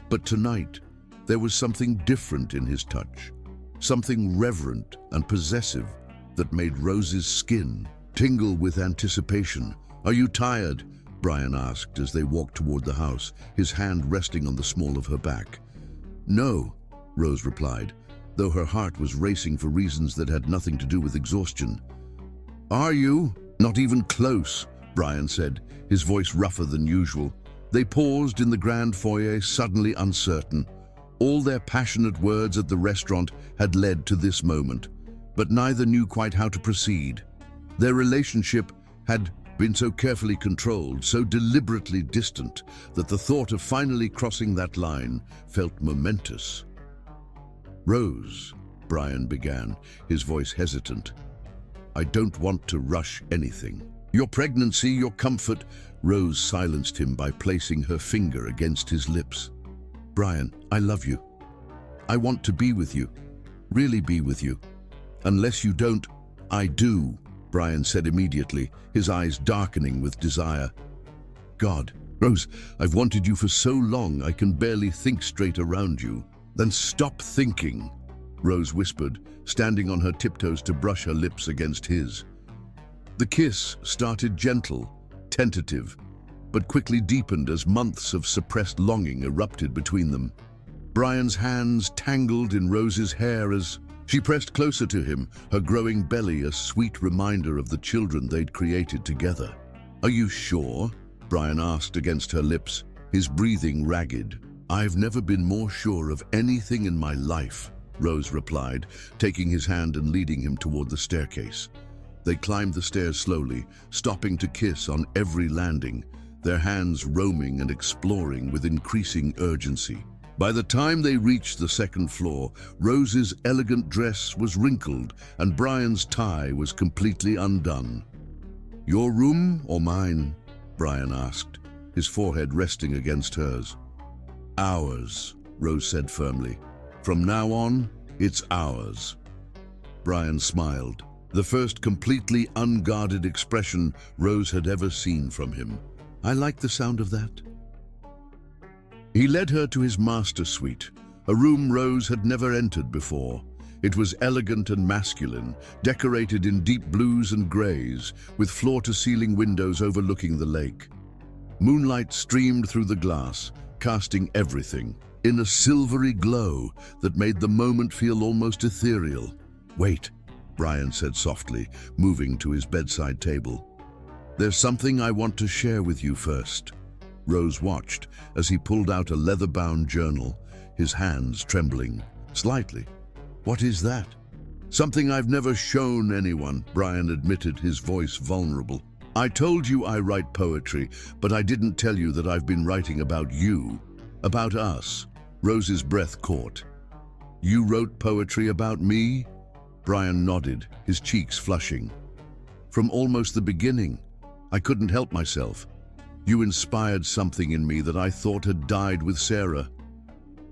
But tonight, there was something different in his touch, something reverent and possessive that made Rose's skin tingle with anticipation. "Are you tired?" Brian asked as they walked toward the house, his hand resting on the small of her back. "No," Rose replied, though her heart was racing for reasons that had nothing to do with exhaustion. "Are you?" Not even close, Brian said, his voice rougher than usual. They paused in the grand foyer, suddenly uncertain. All their passionate words at the restaurant had led to this moment, but neither knew quite how to proceed. Their relationship had been so carefully controlled, so deliberately distant, that the thought of finally crossing that line felt momentous. "Rose," Brian began, his voice hesitant, "I don't want to rush anything. Your pregnancy, your comfort—" Rose silenced him by placing her finger against his lips. "Brian, I love you. I want to be with you, really be with you. Unless you don't—" "I do," Brian said immediately, his eyes darkening with desire. "God, Rose, I've wanted you for so long I can barely think straight around you." "Then stop thinking," Rose whispered, standing on her tiptoes to brush her lips against his. The kiss started gentle, tentative, but quickly deepened as months of suppressed longing erupted between them. Brian's hands tangled in Rose's hair as she pressed closer to him, her growing belly a sweet reminder of the children they'd created together. "Are you sure?" Brian asked against her lips, his breathing ragged. "I've never been more sure of anything in my life," Rose replied, taking his hand and leading him toward the staircase. They climbed the stairs slowly, stopping to kiss on every landing, their hands roaming and exploring with increasing urgency. By the time they reached the second floor, Rose's elegant dress was wrinkled and Brian's tie was completely undone. "Your room or mine?" Brian asked, his forehead resting against hers. "Ours," Rose said firmly. "From now on, it's ours." Brian smiled, the first completely unguarded expression Rose had ever seen from him. "I like the sound of that." He led her to his master suite, a room Rose had never entered before. It was elegant and masculine, decorated in deep blues and grays, with floor-to-ceiling windows overlooking the lake. Moonlight streamed through the glass, casting everything in a silvery glow that made the moment feel almost ethereal. "Wait," Brian said softly, moving to his bedside table. "There's something I want to share with you first." Rose watched as he pulled out a leather-bound journal, his hands trembling slightly. "What is that?" "Something I've never shown anyone," Brian admitted, his voice vulnerable. "I told you I write poetry, but I didn't tell you that I've been writing about you, about us." Rose's breath caught. "You wrote poetry about me?" Brian nodded, his cheeks flushing. "From almost the beginning. I couldn't help myself. You inspired something in me that I thought had died with Sarah."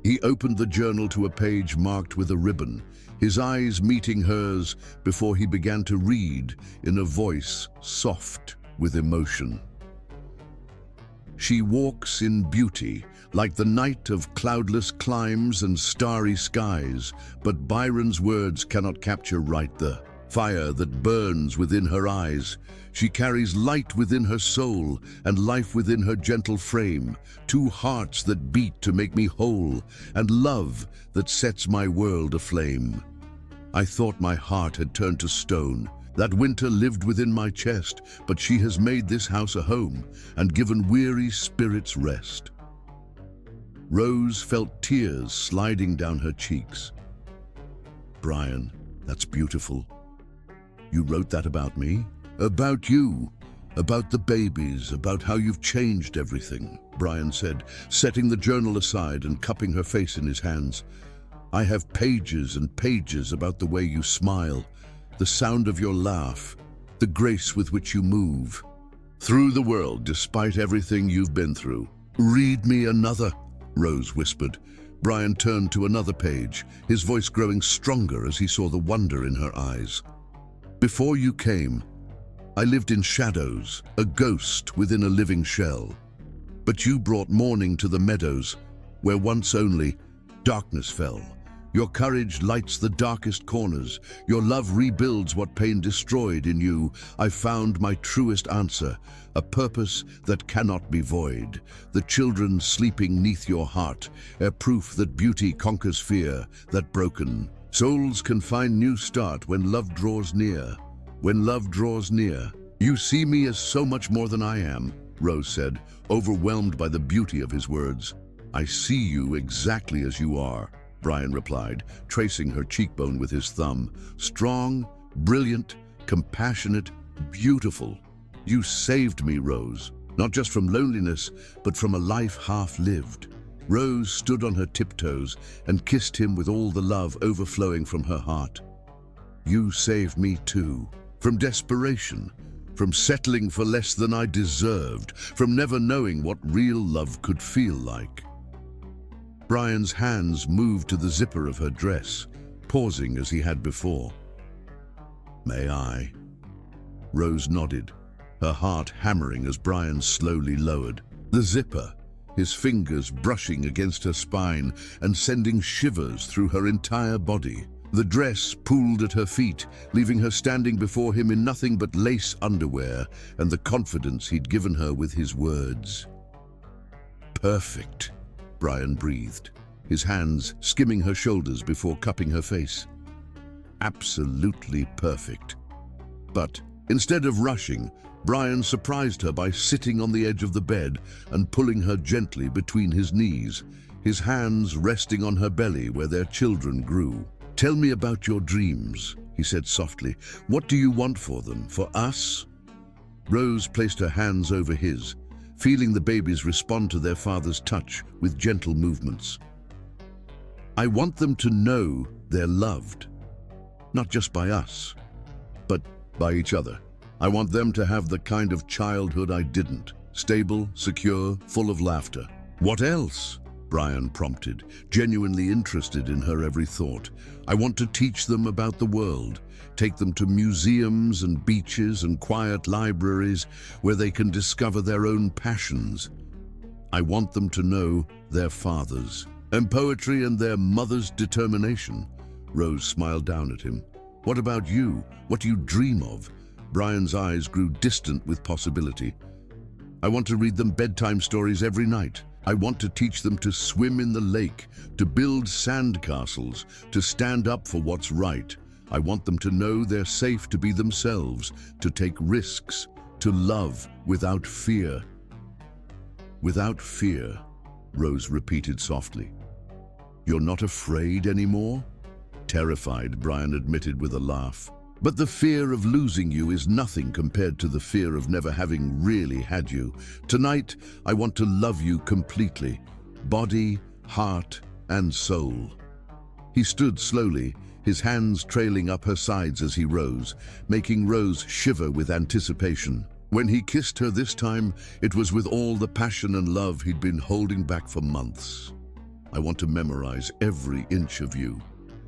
He opened the journal to a page marked with a ribbon, his eyes meeting hers before he began to read in a voice soft with emotion. "She walks in beauty, like the night of cloudless climes and starry skies, but Byron's words cannot capture right the fire that burns within her eyes. She carries light within her soul and life within her gentle frame, two hearts that beat to make me whole, and love that sets my world aflame. I thought my heart had turned to stone. That winter lived within my chest, but she has made this house a home and given weary spirits rest." Rose felt tears sliding down her cheeks. "Brian, that's beautiful. You wrote that about me?" "About you, about the babies, about how you've changed everything," Brian said, setting the journal aside and cupping her face in his hands. "I have pages and pages about the way you smile, the sound of your laugh, the grace with which you move through the world despite everything you've been through." "Read me another," Rose whispered. Brian turned to another page, his voice growing stronger as he saw the wonder in her eyes. "Before you came, I lived in shadows, a ghost within a living shell. But you brought morning to the meadows, where once only darkness fell. Your courage lights the darkest corners. Your love rebuilds what pain destroyed in you. I found my truest answer, a purpose that cannot be void. The children sleeping 'neath your heart, a proof that beauty conquers fear, that broken souls can find new start when love draws near. When love draws near, You see me as so much more than I am, Rose said, overwhelmed by the beauty of his words. I see you exactly as you are, Brian replied, tracing her cheekbone with his thumb. Strong, brilliant, compassionate, beautiful. You saved me, Rose, not just from loneliness, but from a life half-lived. Rose stood on her tiptoes and kissed him with all the love overflowing from her heart. You saved me too, from desperation, from settling for less than I deserved, from never knowing what real love could feel like. Brian's hands moved to the zipper of her dress, pausing as he had before. May I? Rose nodded, her heart hammering as Brian slowly lowered the zipper, his fingers brushing against her spine and sending shivers through her entire body. The dress pooled at her feet, leaving her standing before him in nothing but lace underwear and the confidence he'd given her with his words. Perfect, Brian breathed, his hands skimming her shoulders before cupping her face. Absolutely perfect. But instead of rushing, Brian surprised her by sitting on the edge of the bed and pulling her gently between his knees, his hands resting on her belly where their children grew. Tell me about your dreams, he said softly. What do you want for them, for us? Rose placed her hands over his, feeling the babies respond to their father's touch with gentle movements. I want them to know they're loved, not just by us, but by each other. I want them to have the kind of childhood I didn't, stable, secure, full of laughter. What else? Brian prompted, genuinely interested in her every thought. I want to teach them about the world, take them to museums and beaches and quiet libraries where they can discover their own passions. I want them to know their fathers, and poetry and their mother's determination. Rose smiled down at him. What about you? What do you dream of? Brian's eyes grew distant with possibility. I want to read them bedtime stories every night. I want to teach them to swim in the lake, to build sandcastles, to stand up for what's right. I want them to know they're safe to be themselves, to take risks, to love without fear. Without fear, Rose repeated softly. You're not afraid anymore? Terrified, Brian admitted with a laugh. But the fear of losing you is nothing compared to the fear of never having really had you. Tonight, I want to love you completely, body, heart, and soul. He stood slowly, his hands trailing up her sides as he rose, making Rose shiver with anticipation. When he kissed her this time, it was with all the passion and love he'd been holding back for months. I want to memorize every inch of you,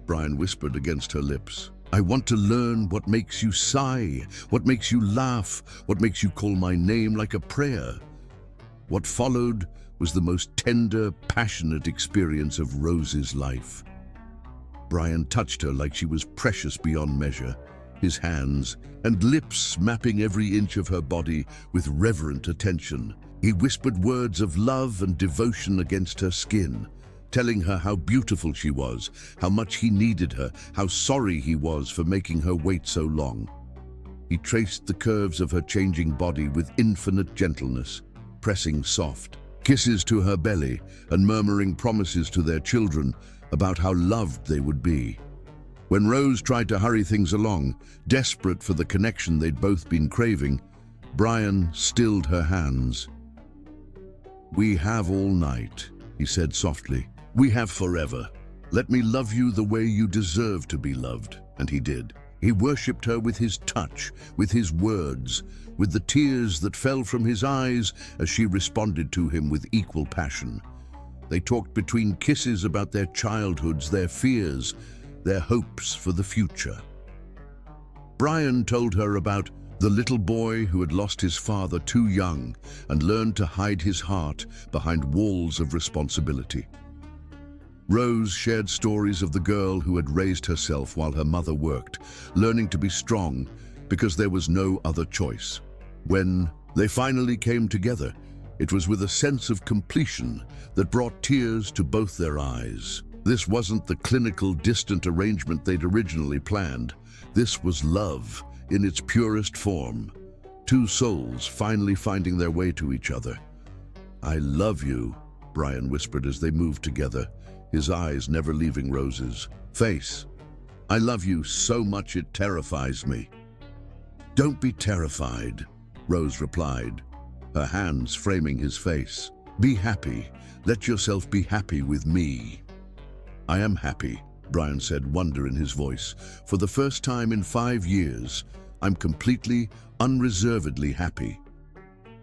Brian whispered against her lips. I want to learn what makes you sigh, what makes you laugh, what makes you call my name like a prayer. What followed was the most tender, passionate experience of Rose's life. Brian touched her like she was precious beyond measure, his hands and lips mapping every inch of her body with reverent attention. He whispered words of love and devotion against her skin, telling her how beautiful she was, how much he needed her, how sorry he was for making her wait so long. He traced the curves of her changing body with infinite gentleness, pressing soft kisses to her belly and murmuring promises to their children about how loved they would be. When Rose tried to hurry things along, desperate for the connection they'd both been craving, Brian stilled her hands. We have all night, he said softly. We have forever. Let me love you the way you deserve to be loved. And he did. He worshipped her with his touch, with his words, with the tears that fell from his eyes as she responded to him with equal passion. They talked between kisses about their childhoods, their fears, their hopes for the future. Brian told her about the little boy who had lost his father too young and learned to hide his heart behind walls of responsibility. Rose shared stories of the girl who had raised herself while her mother worked, learning to be strong because there was no other choice. When they finally came together, it was with a sense of completion that brought tears to both their eyes. This wasn't the clinical, distant arrangement they'd originally planned. This was love in its purest form. two souls finally finding their way to each other. "I love you," Brian whispered as they moved together, his eyes never leaving Rose's face. "I love you so much it terrifies me." "Don't be terrified," Rose replied, her hands framing his face. "Be happy. Let yourself be happy with me." "I am happy," Brian said, wonder in his voice. "For the first time in 5 years, I'm completely, unreservedly happy."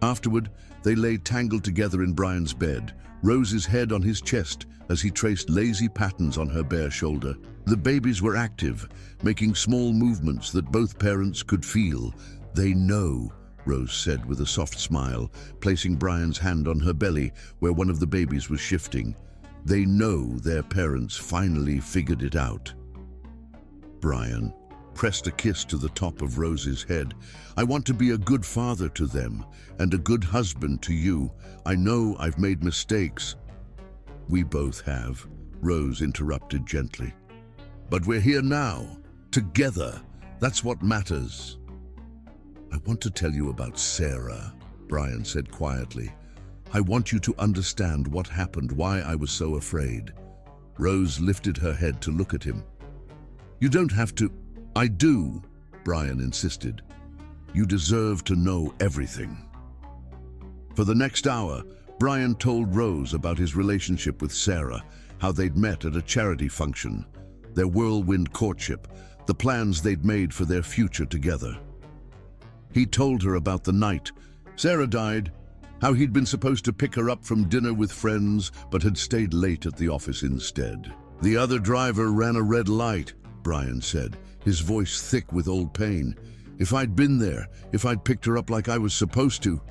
Afterward, they lay tangled together in Brian's bed, Rose's head on his chest as he traced lazy patterns on her bare shoulder. The babies were active, making small movements that both parents could feel. "They know," Rose said with a soft smile, placing Brian's hand on her belly where one of the babies was shifting. "They know their parents finally figured it out." Brian pressed a kiss to the top of Rose's head. "I want to be a good father to them and a good husband to you. I know I've made mistakes." "We both have," Rose interrupted gently. "But we're here now, together. That's what matters." "I want to tell you about Sarah," Brian said quietly. "I want you to understand what happened, why I was so afraid." Rose lifted her head to look at him. "You don't have to." "I do," Brian insisted. "You deserve to know everything." For the next hour, Brian told Rose about his relationship with Sarah, how they'd met at a charity function, their whirlwind courtship, the plans they'd made for their future together. He told her about the night Sarah died, how he'd been supposed to pick her up from dinner with friends but had stayed late at the office instead. "The other driver ran a red light," Brian said, his voice thick with old pain. "If I'd been there, if I'd picked her up like I was supposed to..."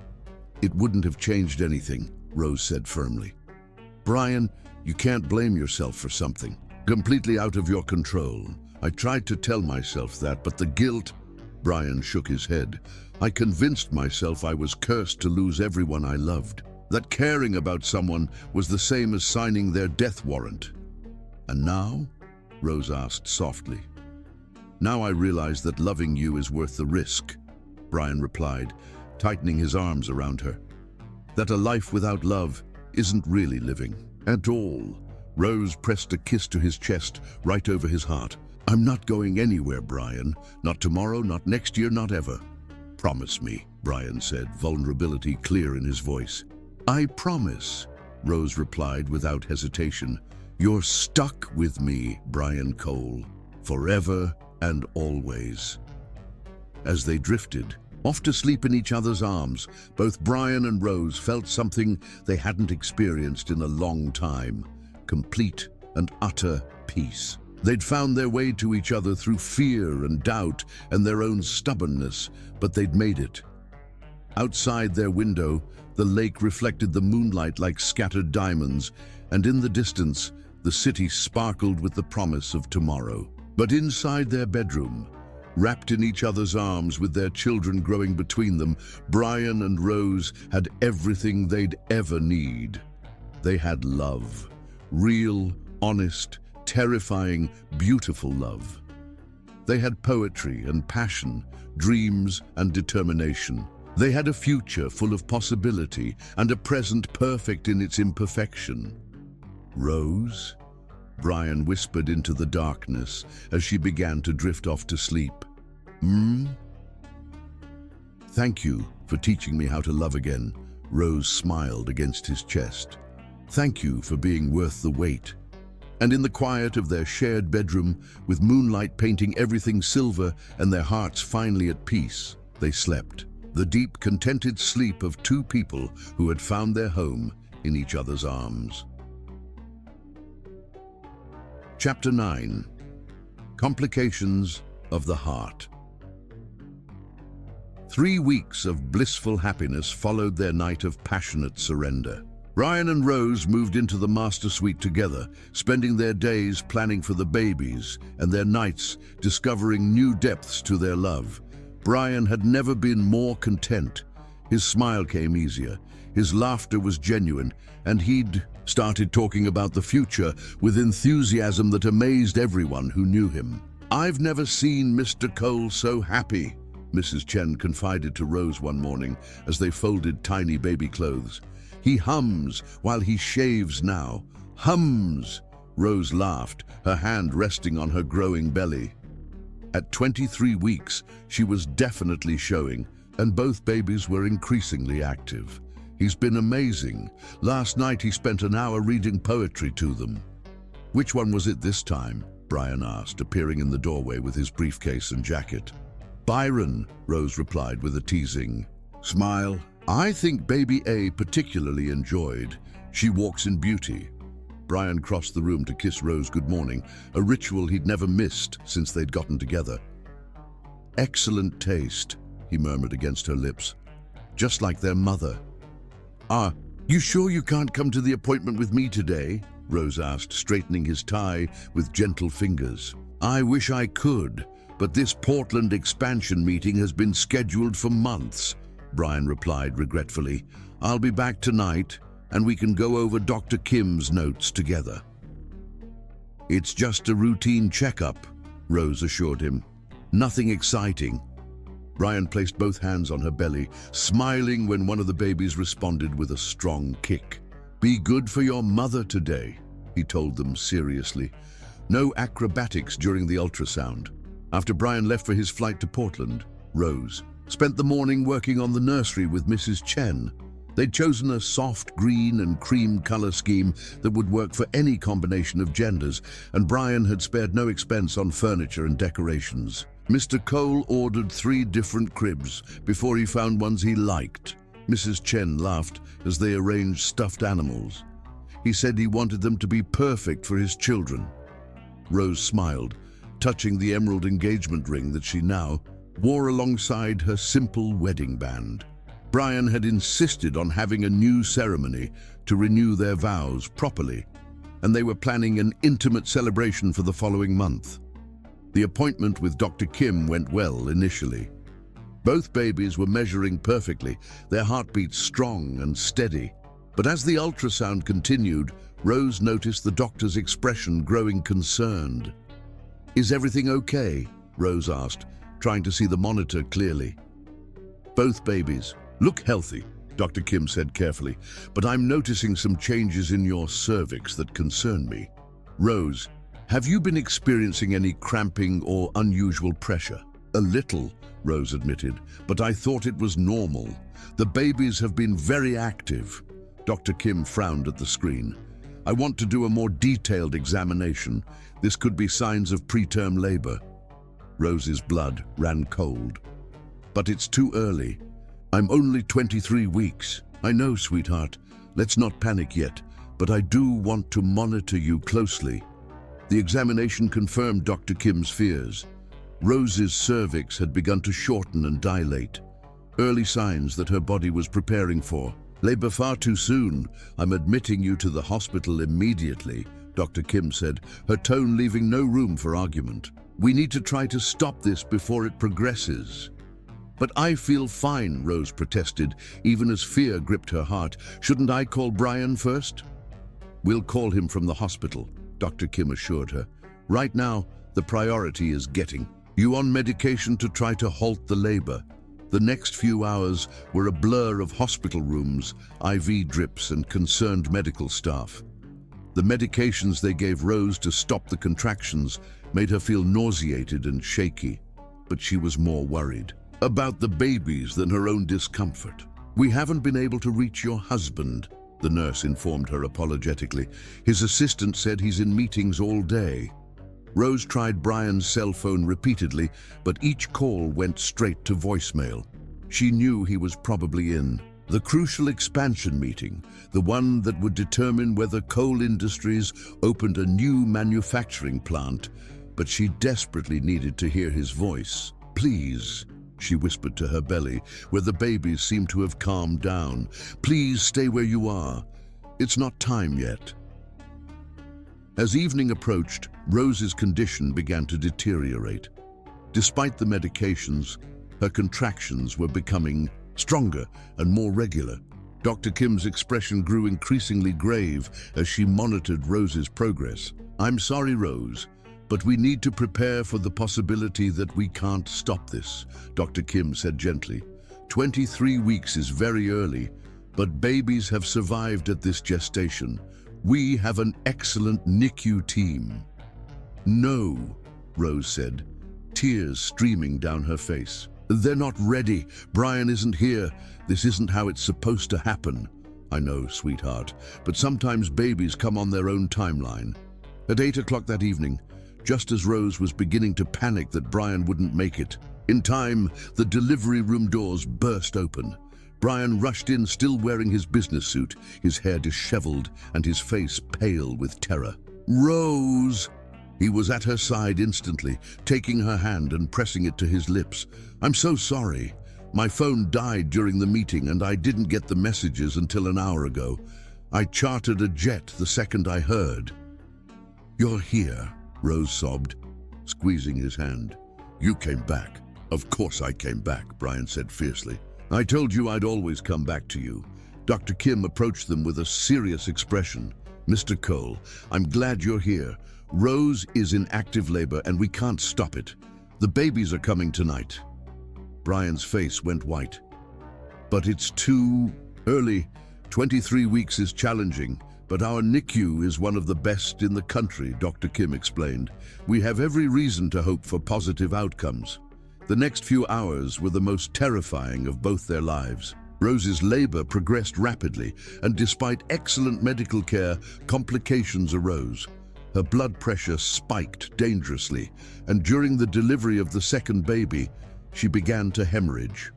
"It wouldn't have changed anything," Rose said firmly. "Brian, you can't blame yourself for something completely out of your control. I tried to tell myself that, but the guilt..." Brian shook his head. "I convinced myself I was cursed to lose everyone I loved, that caring about someone was the same as signing their death warrant." "And now?" Rose asked softly. "Now I realize that loving you is worth the risk," Brian replied, tightening his arms around her. "That a life without love isn't really living at all." Rose pressed a kiss to his chest, right over his heart. "I'm not going anywhere, Brian. Not tomorrow, not next year, not ever." "Promise me," Brian said, vulnerability clear in his voice. "I promise," Rose replied without hesitation. "You're stuck with me, Brian Cole, forever and always." As they drifted off to sleep in each other's arms, both Brian and Rose felt something they hadn't experienced in a long time: complete and utter peace. They'd found their way to each other through fear and doubt and their own stubbornness, but they'd made it. Outside their window, the lake reflected the moonlight like scattered diamonds, and in the distance, the city sparkled with the promise of tomorrow. But inside their bedroom, wrapped in each other's arms with their children growing between them, Brian and Rose had everything they'd ever need. They had love. Real, honest, terrifying, beautiful love. They had poetry and passion, dreams and determination. They had a future full of possibility and a present perfect in its imperfection. "Rose?" Brian whispered into the darkness as she began to drift off to sleep. "Thank you for teaching me how to love again," Rose smiled against his chest. "Thank you for being worth the wait." And in the quiet of their shared bedroom, with moonlight painting everything silver and their hearts finally at peace, they slept. The deep, contented sleep of two people who had found their home in each other's arms. Chapter 9. Complications of the Heart. 3 weeks of blissful happiness followed their night of passionate surrender. Brian and Rose moved into the master suite together, spending their days planning for the babies and their nights discovering new depths to their love. Brian had never been more content. His smile came easier, his laughter was genuine, and he'd started talking about the future with enthusiasm that amazed everyone who knew him. "I've never seen Mr. Cole so happy," Mrs. Chen confided to Rose one morning as they folded tiny baby clothes. "He hums while he shaves now. Hums!" Rose laughed, her hand resting on her growing belly. At 23 weeks, she was definitely showing, and both babies were increasingly active. "He's been amazing. Last night he spent an hour reading poetry to them." "Which one was it this time?" Brian asked, appearing in the doorway with his briefcase and jacket. "Byron," Rose replied with a teasing smile. "I think baby A particularly enjoyed. She walks in beauty." Brian crossed the room to kiss Rose good morning, a ritual he'd never missed since they'd gotten together. "Excellent taste," he murmured against her lips. "Just like their mother." You sure you can't come to the appointment with me today?" Rose asked, straightening his tie with gentle fingers. "I wish I could, but this Portland expansion meeting has been scheduled for months," Brian replied regretfully. "I'll be back tonight, and we can go over Dr. Kim's notes together." "It's just a routine checkup," Rose assured him. "Nothing exciting." Brian placed both hands on her belly, smiling when one of the babies responded with a strong kick. "Be good for your mother today," he told them seriously. No acrobatics during the ultrasound. After Brian left for his flight to Portland, Rose spent the morning working on the nursery with Mrs. Chen. They'd chosen a soft green and cream color scheme that would work for any combination of genders, and Brian had spared no expense on furniture and decorations. Mr. Cole ordered 3 different cribs before he found ones he liked. Mrs. Chen laughed as they arranged stuffed animals. He said he wanted them to be perfect for his children. Rose smiled, touching the emerald engagement ring that she now wore alongside her simple wedding band. Brian had insisted on having a new ceremony to renew their vows properly, and they were planning an intimate celebration for the following month. The appointment with Dr. Kim went well initially. Both babies were measuring perfectly, their heartbeats strong and steady. But as the ultrasound continued, Rose noticed the doctor's expression growing concerned. "Is everything okay?" Rose asked, trying to see the monitor clearly. "Both babies look healthy," Dr. Kim said carefully, "but I'm noticing some changes in your cervix that concern me." "Rose, have you been experiencing any cramping or unusual pressure?" "A little," Rose admitted, "but I thought it was normal. The babies have been very active." Dr. Kim frowned at the screen. "I want to do a more detailed examination. This could be signs of preterm labor." Rose's blood ran cold. "But it's too early. I'm only 23 weeks. I know, sweetheart. Let's not panic yet, but I do want to monitor you closely." The examination confirmed Dr. Kim's fears. Rose's cervix had begun to shorten and dilate, early signs that her body was preparing for labor. "Far too soon. I'm admitting you to the hospital immediately," Dr. Kim said, her tone leaving no room for argument. "We need to try to stop this before it progresses." "But I feel fine," Rose protested, even as fear gripped her heart. "Shouldn't I call Brian first?" "We'll call him from the hospital," Dr. Kim assured her. "Right now, the priority is getting you on medication to try to halt the labor." The next few hours were a blur of hospital rooms, IV drips, and concerned medical staff. The medications they gave Rose to stop the contractions made her feel nauseated and shaky, but she was more worried about the babies than her own discomfort. "We haven't been able to reach your husband," the nurse informed her apologetically. "His assistant said he's in meetings all day." Rose tried Brian's cell phone repeatedly, but each call went straight to voicemail. She knew he was probably in the crucial expansion meeting, the one that would determine whether Coal Industries opened a new manufacturing plant, but she desperately needed to hear his voice. "Please," she whispered to her belly, where the babies seemed to have calmed down. "Please stay where you are. It's not time yet." As evening approached, Rose's condition began to deteriorate. Despite the medications, her contractions were becoming stronger and more regular. Dr. Kim's expression grew increasingly grave as she monitored Rose's progress. "I'm sorry, Rose, But we need to prepare for the possibility that we can't stop this, Dr. Kim said gently. 23 weeks is very early, but babies have survived at this gestation. We have an excellent NICU team. No, Rose said, tears streaming down her face. They're not ready. Brian isn't here. This isn't how it's supposed to happen. I know, sweetheart, but sometimes babies come on their own timeline. At 8 o'clock that evening, just as Rose was beginning to panic that Brian wouldn't make it, in time, the delivery room doors burst open. Brian rushed in, still wearing his business suit, his hair disheveled and his face pale with terror. Rose! He was at her side instantly, taking her hand and pressing it to his lips. I'm so sorry. My phone died during the meeting and I didn't get the messages until an hour ago. I chartered a jet the second I heard. You're here, Rose sobbed, squeezing his hand. You came back. Of course I came back, Brian said fiercely. I told you I'd always come back to you. Dr. Kim approached them with a serious expression. Mr. Cole, I'm glad you're here. Rose is in active labor and we can't stop it. The babies are coming tonight. Brian's face went white. But it's too early. 23 weeks is challenging, but our NICU is one of the best in the country, Dr. Kim explained. We have every reason to hope for positive outcomes. The next few hours were the most terrifying of both their lives. Rose's labor progressed rapidly, and despite excellent medical care, complications arose. Her blood pressure spiked dangerously, and during the delivery of the second baby, she began to hemorrhage.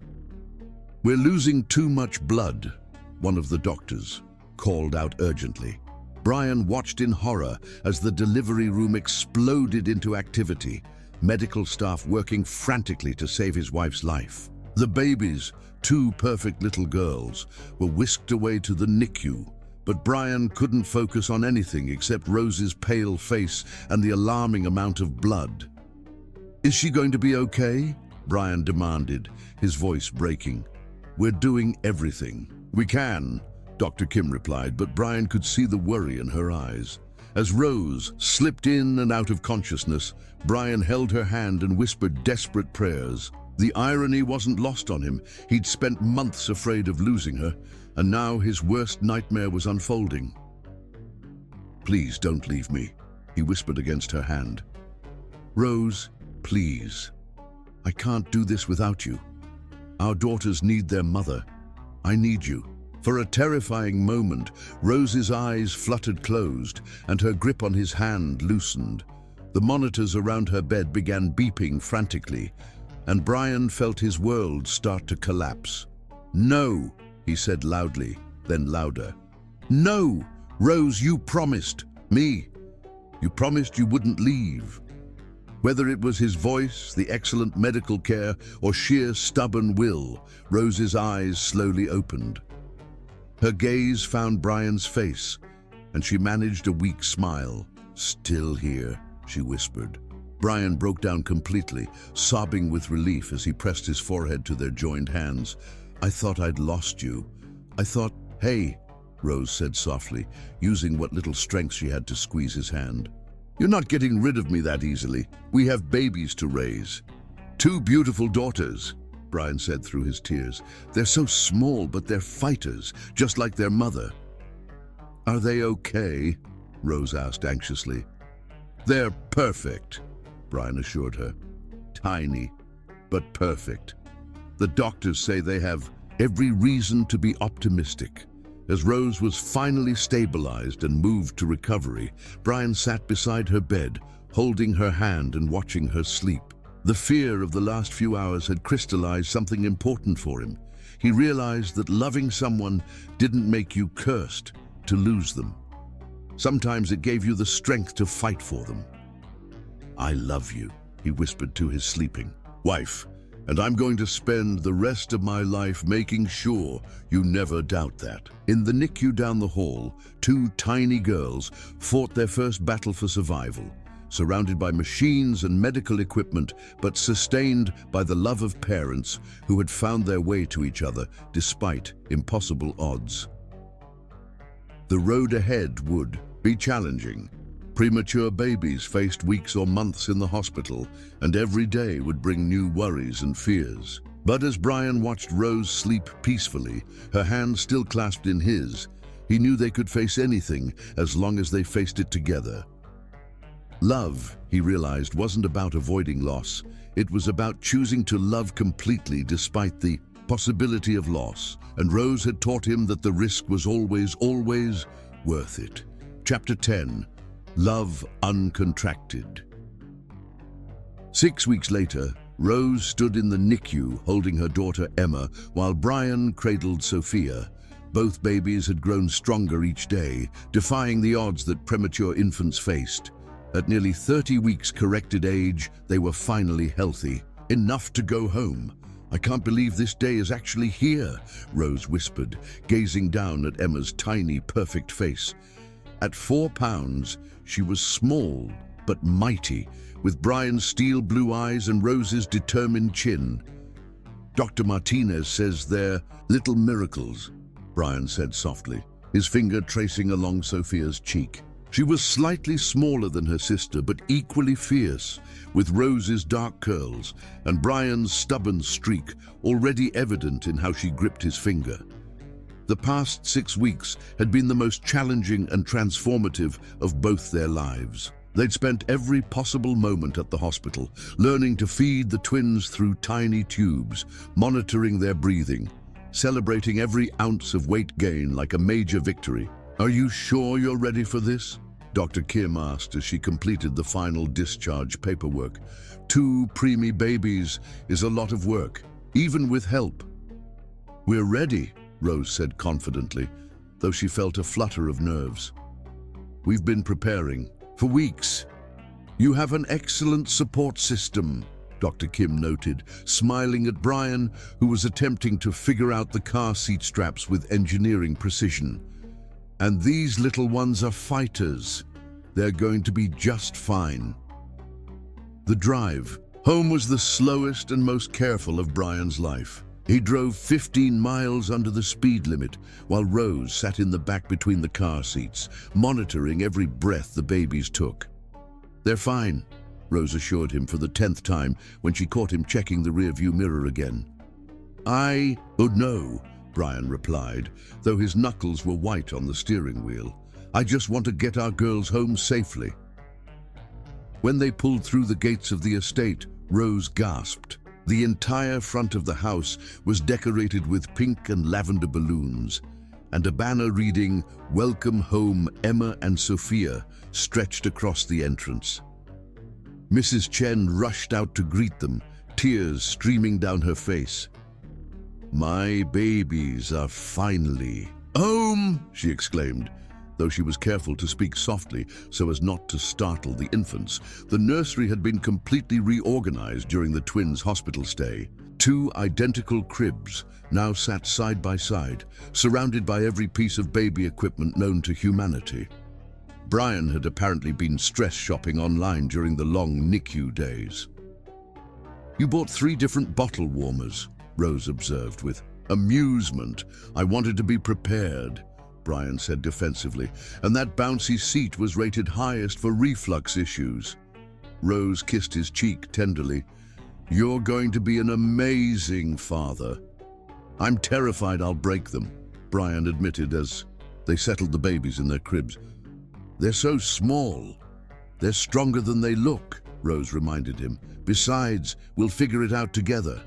We're losing too much blood, one of the doctors called out urgently. Brian watched in horror as the delivery room exploded into activity, medical staff working frantically to save his wife's life. The babies, two perfect little girls, were whisked away to the NICU, but Brian couldn't focus on anything except Rose's pale face and the alarming amount of blood. Is she going to be okay? Brian demanded, his voice breaking. We're doing everything we can, Dr. Kim replied, but Brian could see the worry in her eyes. As Rose slipped in and out of consciousness, Brian held her hand and whispered desperate prayers. The irony wasn't lost on him. He'd spent months afraid of losing her, and now his worst nightmare was unfolding. Please don't leave me, he whispered against her hand. Rose, please. I can't do this without you. Our daughters need their mother. I need you. For a terrifying moment, Rose's eyes fluttered closed and her grip on his hand loosened. The monitors around her bed began beeping frantically, and Brian felt his world start to collapse. No, he said loudly, then louder. No, Rose, you promised me. You promised you wouldn't leave. Whether it was his voice, the excellent medical care, or sheer stubborn will, Rose's eyes slowly opened. Her gaze found Brian's face, and she managed a weak smile. Still here, she whispered. Brian broke down completely, sobbing with relief as he pressed his forehead to their joined hands. I thought I'd lost you. I thought, hey, Rose said softly, using what little strength she had to squeeze his hand. You're not getting rid of me that easily. We have babies to raise. 2 beautiful daughters, Brian said through his tears. They're so small, but they're fighters, just like their mother. Are they okay? Rose asked anxiously. They're perfect, Brian assured her. Tiny, but perfect. The doctors say they have every reason to be optimistic. As Rose was finally stabilized and moved to recovery, Brian sat beside her bed, holding her hand and watching her sleep. The fear of the last few hours had crystallized something important for him. He realized that loving someone didn't make you cursed to lose them. Sometimes it gave you the strength to fight for them. I love you, he whispered to his sleeping wife, and I'm going to spend the rest of my life making sure you never doubt that. In the NICU down the hall, 2 tiny girls fought their first battle for survival, surrounded by machines and medical equipment, but sustained by the love of parents who had found their way to each other despite impossible odds. The road ahead would be challenging, Premature babies faced weeks or months in the hospital, and every day would bring new worries and fears. But as Brian watched Rose sleep peacefully, her hand still clasped in his, he knew they could face anything as long as they faced it together. Love, he realized, wasn't about avoiding loss. It was about choosing to love completely despite the possibility of loss. And Rose had taught him that the risk was always worth it. Chapter 10. Love Uncontracted. 6 weeks later, Rose stood in the NICU holding her daughter Emma while Brian cradled Sophia. Both babies had grown stronger each day, defying the odds that premature infants faced. At nearly 30 weeks corrected age, they were finally healthy. Enough to go home. I can't believe this day is actually here, Rose whispered, gazing down at Emma's tiny, perfect face. At 4 pounds, she was small but mighty, with Brian's steel blue eyes and Rose's determined chin. Dr. Martinez says they're little miracles, Brian said softly, his finger tracing along Sophia's cheek. She was slightly smaller than her sister, but equally fierce, with Rose's dark curls and Brian's stubborn streak already evident in how she gripped his finger. The past 6 weeks had been the most challenging and transformative of both their lives. They'd spent every possible moment at the hospital, learning to feed the twins through tiny tubes, monitoring their breathing, celebrating every ounce of weight gain like a major victory. "Are you sure you're ready for this?" Dr. Kim asked as she completed the final discharge paperwork. 2 preemie babies is a lot of work, even with help. "We're ready," Rose said confidently, though she felt a flutter of nerves. "We've been preparing for weeks. You have an excellent support system," Dr. Kim noted, smiling at Brian, who was attempting to figure out the car seat straps with engineering precision. "And these little ones are fighters. They're going to be just fine." The drive home was the slowest and most careful of Brian's life. He drove 15 miles under the speed limit, while Rose sat in the back between the car seats, monitoring every breath the babies took. "They're fine," Rose assured him for the 10th time when she caught him checking the rearview mirror again. "Oh no," Brian replied, though his knuckles were white on the steering wheel. "I just want to get our girls home safely." When they pulled through the gates of the estate, Rose gasped. The entire front of the house was decorated with pink and lavender balloons, and a banner reading, "Welcome home, Emma and Sophia," stretched across the entrance. Mrs. Chen rushed out to greet them, tears streaming down her face. "My babies are finally home," she exclaimed, though she was careful to speak softly so as not to startle the infants. The nursery had been completely reorganized during the twins' hospital stay. 2 identical cribs now sat side by side, surrounded by every piece of baby equipment known to humanity. Brian had apparently been stress shopping online during the long NICU days. "You bought 3 different bottle warmers," Rose observed with amusement. "I wanted to be prepared," Brian said defensively, "and that bouncy seat was rated highest for reflux issues." Rose kissed his cheek tenderly. "You're going to be an amazing father." "I'm terrified I'll break them," Brian admitted as they settled the babies in their cribs. "They're so small. They're stronger than they look," Rose reminded him. "Besides, we'll figure it out together."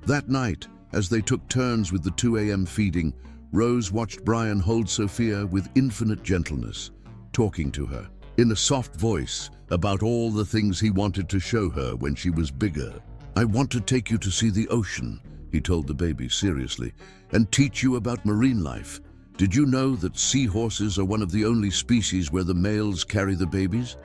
That night, as they took turns with the 2 a.m. feeding, Rose watched Brian hold Sophia with infinite gentleness, talking to her in a soft voice about all the things he wanted to show her when she was bigger. "I want to take you to see the ocean," he told the baby seriously, "and teach you about marine life. Did you know that seahorses are one of the only species where the males carry the babies?"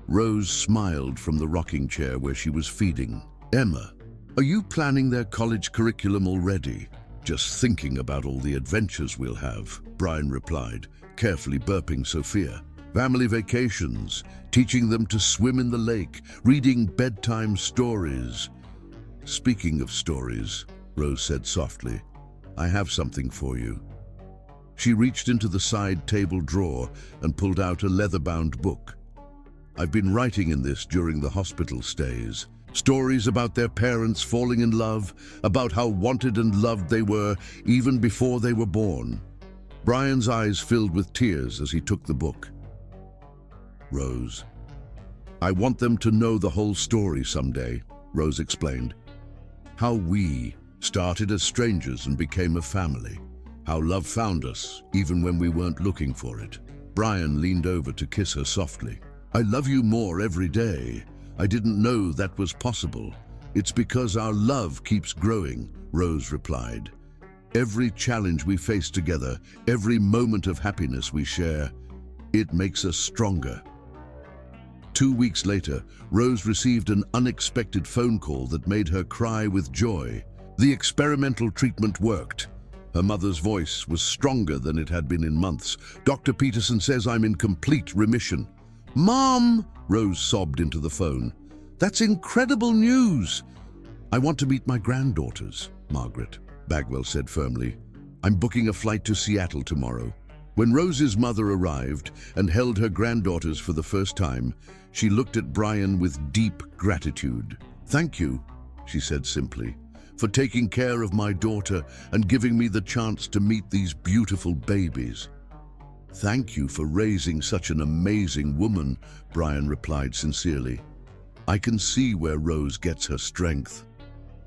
Rose smiled from the rocking chair where she was feeding. "Emma, are you planning their college curriculum already?" "Just thinking about all the adventures we'll have," Brian replied, carefully burping Sophia. "Family vacations, teaching them to swim in the lake, reading bedtime stories." "Speaking of stories," Rose said softly, "I have something for you." She reached into the side table drawer and pulled out a leather-bound book. "I've been writing in this during the hospital stays. Stories about their parents falling in love, about how wanted and loved they were even before they were born." Brian's eyes filled with tears as he took the book. "Rose, I want them to know the whole story someday," Rose explained. "How we started as strangers and became a family. How love found us, even when we weren't looking for it." Brian leaned over to kiss her softly. "I love you more every day. I didn't know that was possible. It's because our love keeps growing," Rose replied. "Every challenge we face together, every moment of happiness we share, it makes us stronger." 2 weeks later, Rose received an unexpected phone call that made her cry with joy. The experimental treatment worked. Her mother's voice was stronger than it had been in months. "Dr. Peterson says I'm in complete remission." "Mom!" Rose sobbed into the phone. "That's incredible news!" "I want to meet my granddaughters, Margaret," Bagwell said firmly. "I'm booking a flight to Seattle tomorrow." When Rose's mother arrived and held her granddaughters for the first time, she looked at Brian with deep gratitude. "Thank you," she said simply, "for taking care of my daughter and giving me the chance to meet these beautiful babies." "Thank you for raising such an amazing woman," Brian replied sincerely. "I can see where Rose gets her strength."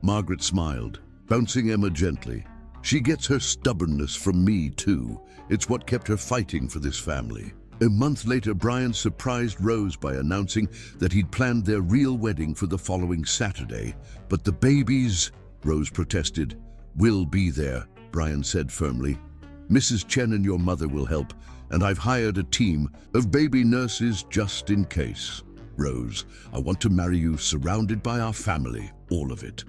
Margaret smiled, bouncing Emma gently. "She gets her stubbornness from me too. It's what kept her fighting for this family." A month later, Brian surprised Rose by announcing that he'd planned their real wedding for the following Saturday. "But the babies," Rose protested. "Will be there," Brian said firmly. "Mrs. Chen and your mother will help, and I've hired a team of baby nurses just in case. Rose, I want to marry you surrounded by our family, all of it."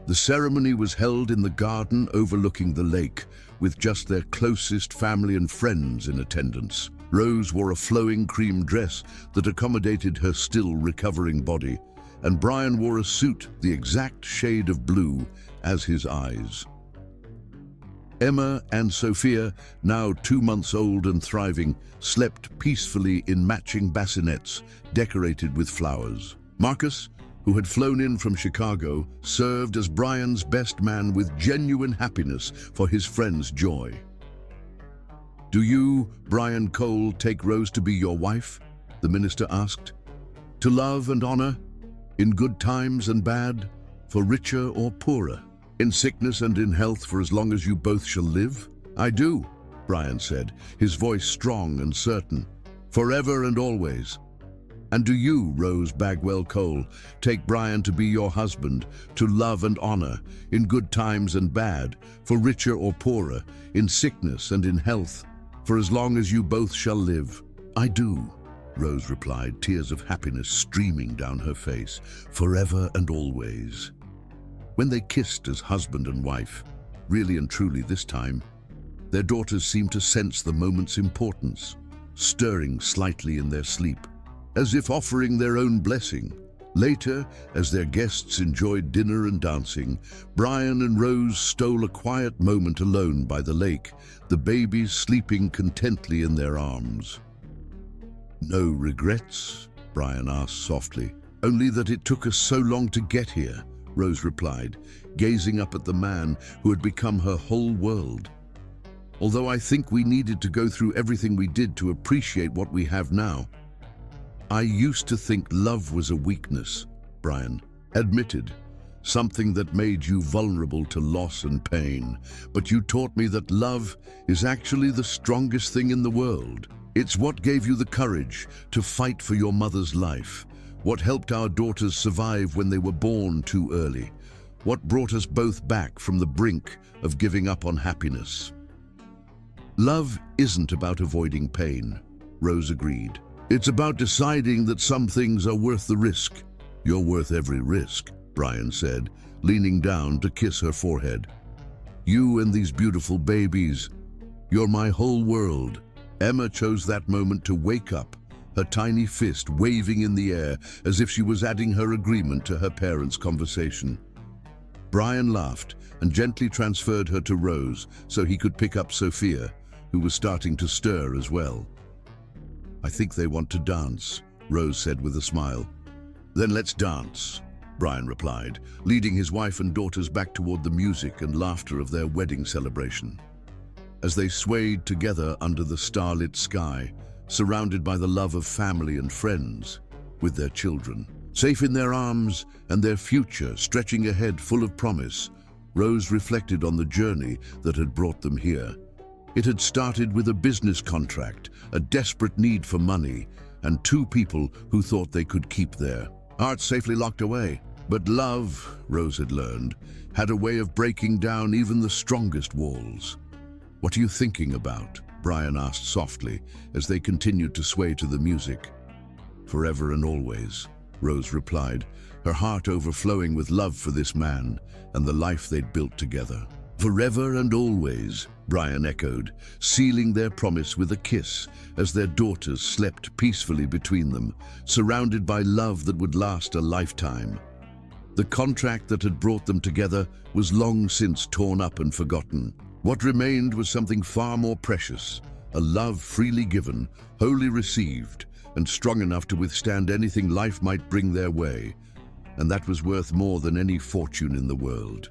The ceremony was held in the garden overlooking the lake, with just their closest family and friends in attendance. Rose wore a flowing cream dress that accommodated her still recovering body, and Brian wore a suit the exact shade of blue as his eyes. Emma and Sophia, now 2 months old and thriving, slept peacefully in matching bassinets decorated with flowers. Marcus, who had flown in from Chicago, served as Brian's best man with genuine happiness for his friend's joy. "Do you, Brian Cole, take Rose to be your wife?" the minister asked. "To love and honor, in good times and bad, for richer or poorer, in sickness and in health, for as long as you both shall live?" "I do," Brian said, his voice strong and certain. "Forever and always." "And do you, Rose Bagwell Cole, take Brian to be your husband, to love and honor, in good times and bad, for richer or poorer, in sickness and in health, for as long as you both shall live?" "I do," Rose replied, tears of happiness streaming down her face. "Forever and always." When they kissed as husband and wife, really and truly this time, their daughters seemed to sense the moment's importance, stirring slightly in their sleep, as if offering their own blessing. Later, as their guests enjoyed dinner and dancing, Brian and Rose stole a quiet moment alone by the lake, the babies sleeping contently in their arms. "No regrets?" Brian asked softly. "Only that it took us so long to get here," Rose replied, gazing up at the man who had become her whole world. "Although I think we needed to go through everything we did to appreciate what we have now." "I used to think love was a weakness," Brian admitted, "something that made you vulnerable to loss and pain. But you taught me that love is actually the strongest thing in the world. It's what gave you the courage to fight for your mother's life, what helped our daughters survive when they were born too early, what brought us both back from the brink of giving up on happiness." "Love isn't about avoiding pain," Rose agreed. "It's about deciding that some things are worth the risk." "You're worth every risk," Brian said, leaning down to kiss her forehead. "You and these beautiful babies. You're my whole world." Emma chose that moment to wake up, her tiny fist waving in the air as if she was adding her agreement to her parents' conversation. Brian laughed and gently transferred her to Rose so he could pick up Sophia, who was starting to stir as well. "I think they want to dance," Rose said with a smile. "Then let's dance," Brian replied, leading his wife and daughters back toward the music and laughter of their wedding celebration. As they swayed together under the starlit sky, surrounded by the love of family and friends, with their children, safe in their arms and their future stretching ahead full of promise, Rose reflected on the journey that had brought them here. It had started with a business contract, a desperate need for money, and two people who thought they could keep their hearts safely locked away. But love, Rose had learned, had a way of breaking down even the strongest walls. "What are you thinking about?" Brian asked softly as they continued to sway to the music. "Forever and always," Rose replied, her heart overflowing with love for this man and the life they'd built together. "Forever and always," Brian echoed, sealing their promise with a kiss as their daughters slept peacefully between them, surrounded by love that would last a lifetime. The contract that had brought them together was long since torn up and forgotten. What remained was something far more precious, a love freely given, wholly received, and strong enough to withstand anything life might bring their way. And that was worth more than any fortune in the world.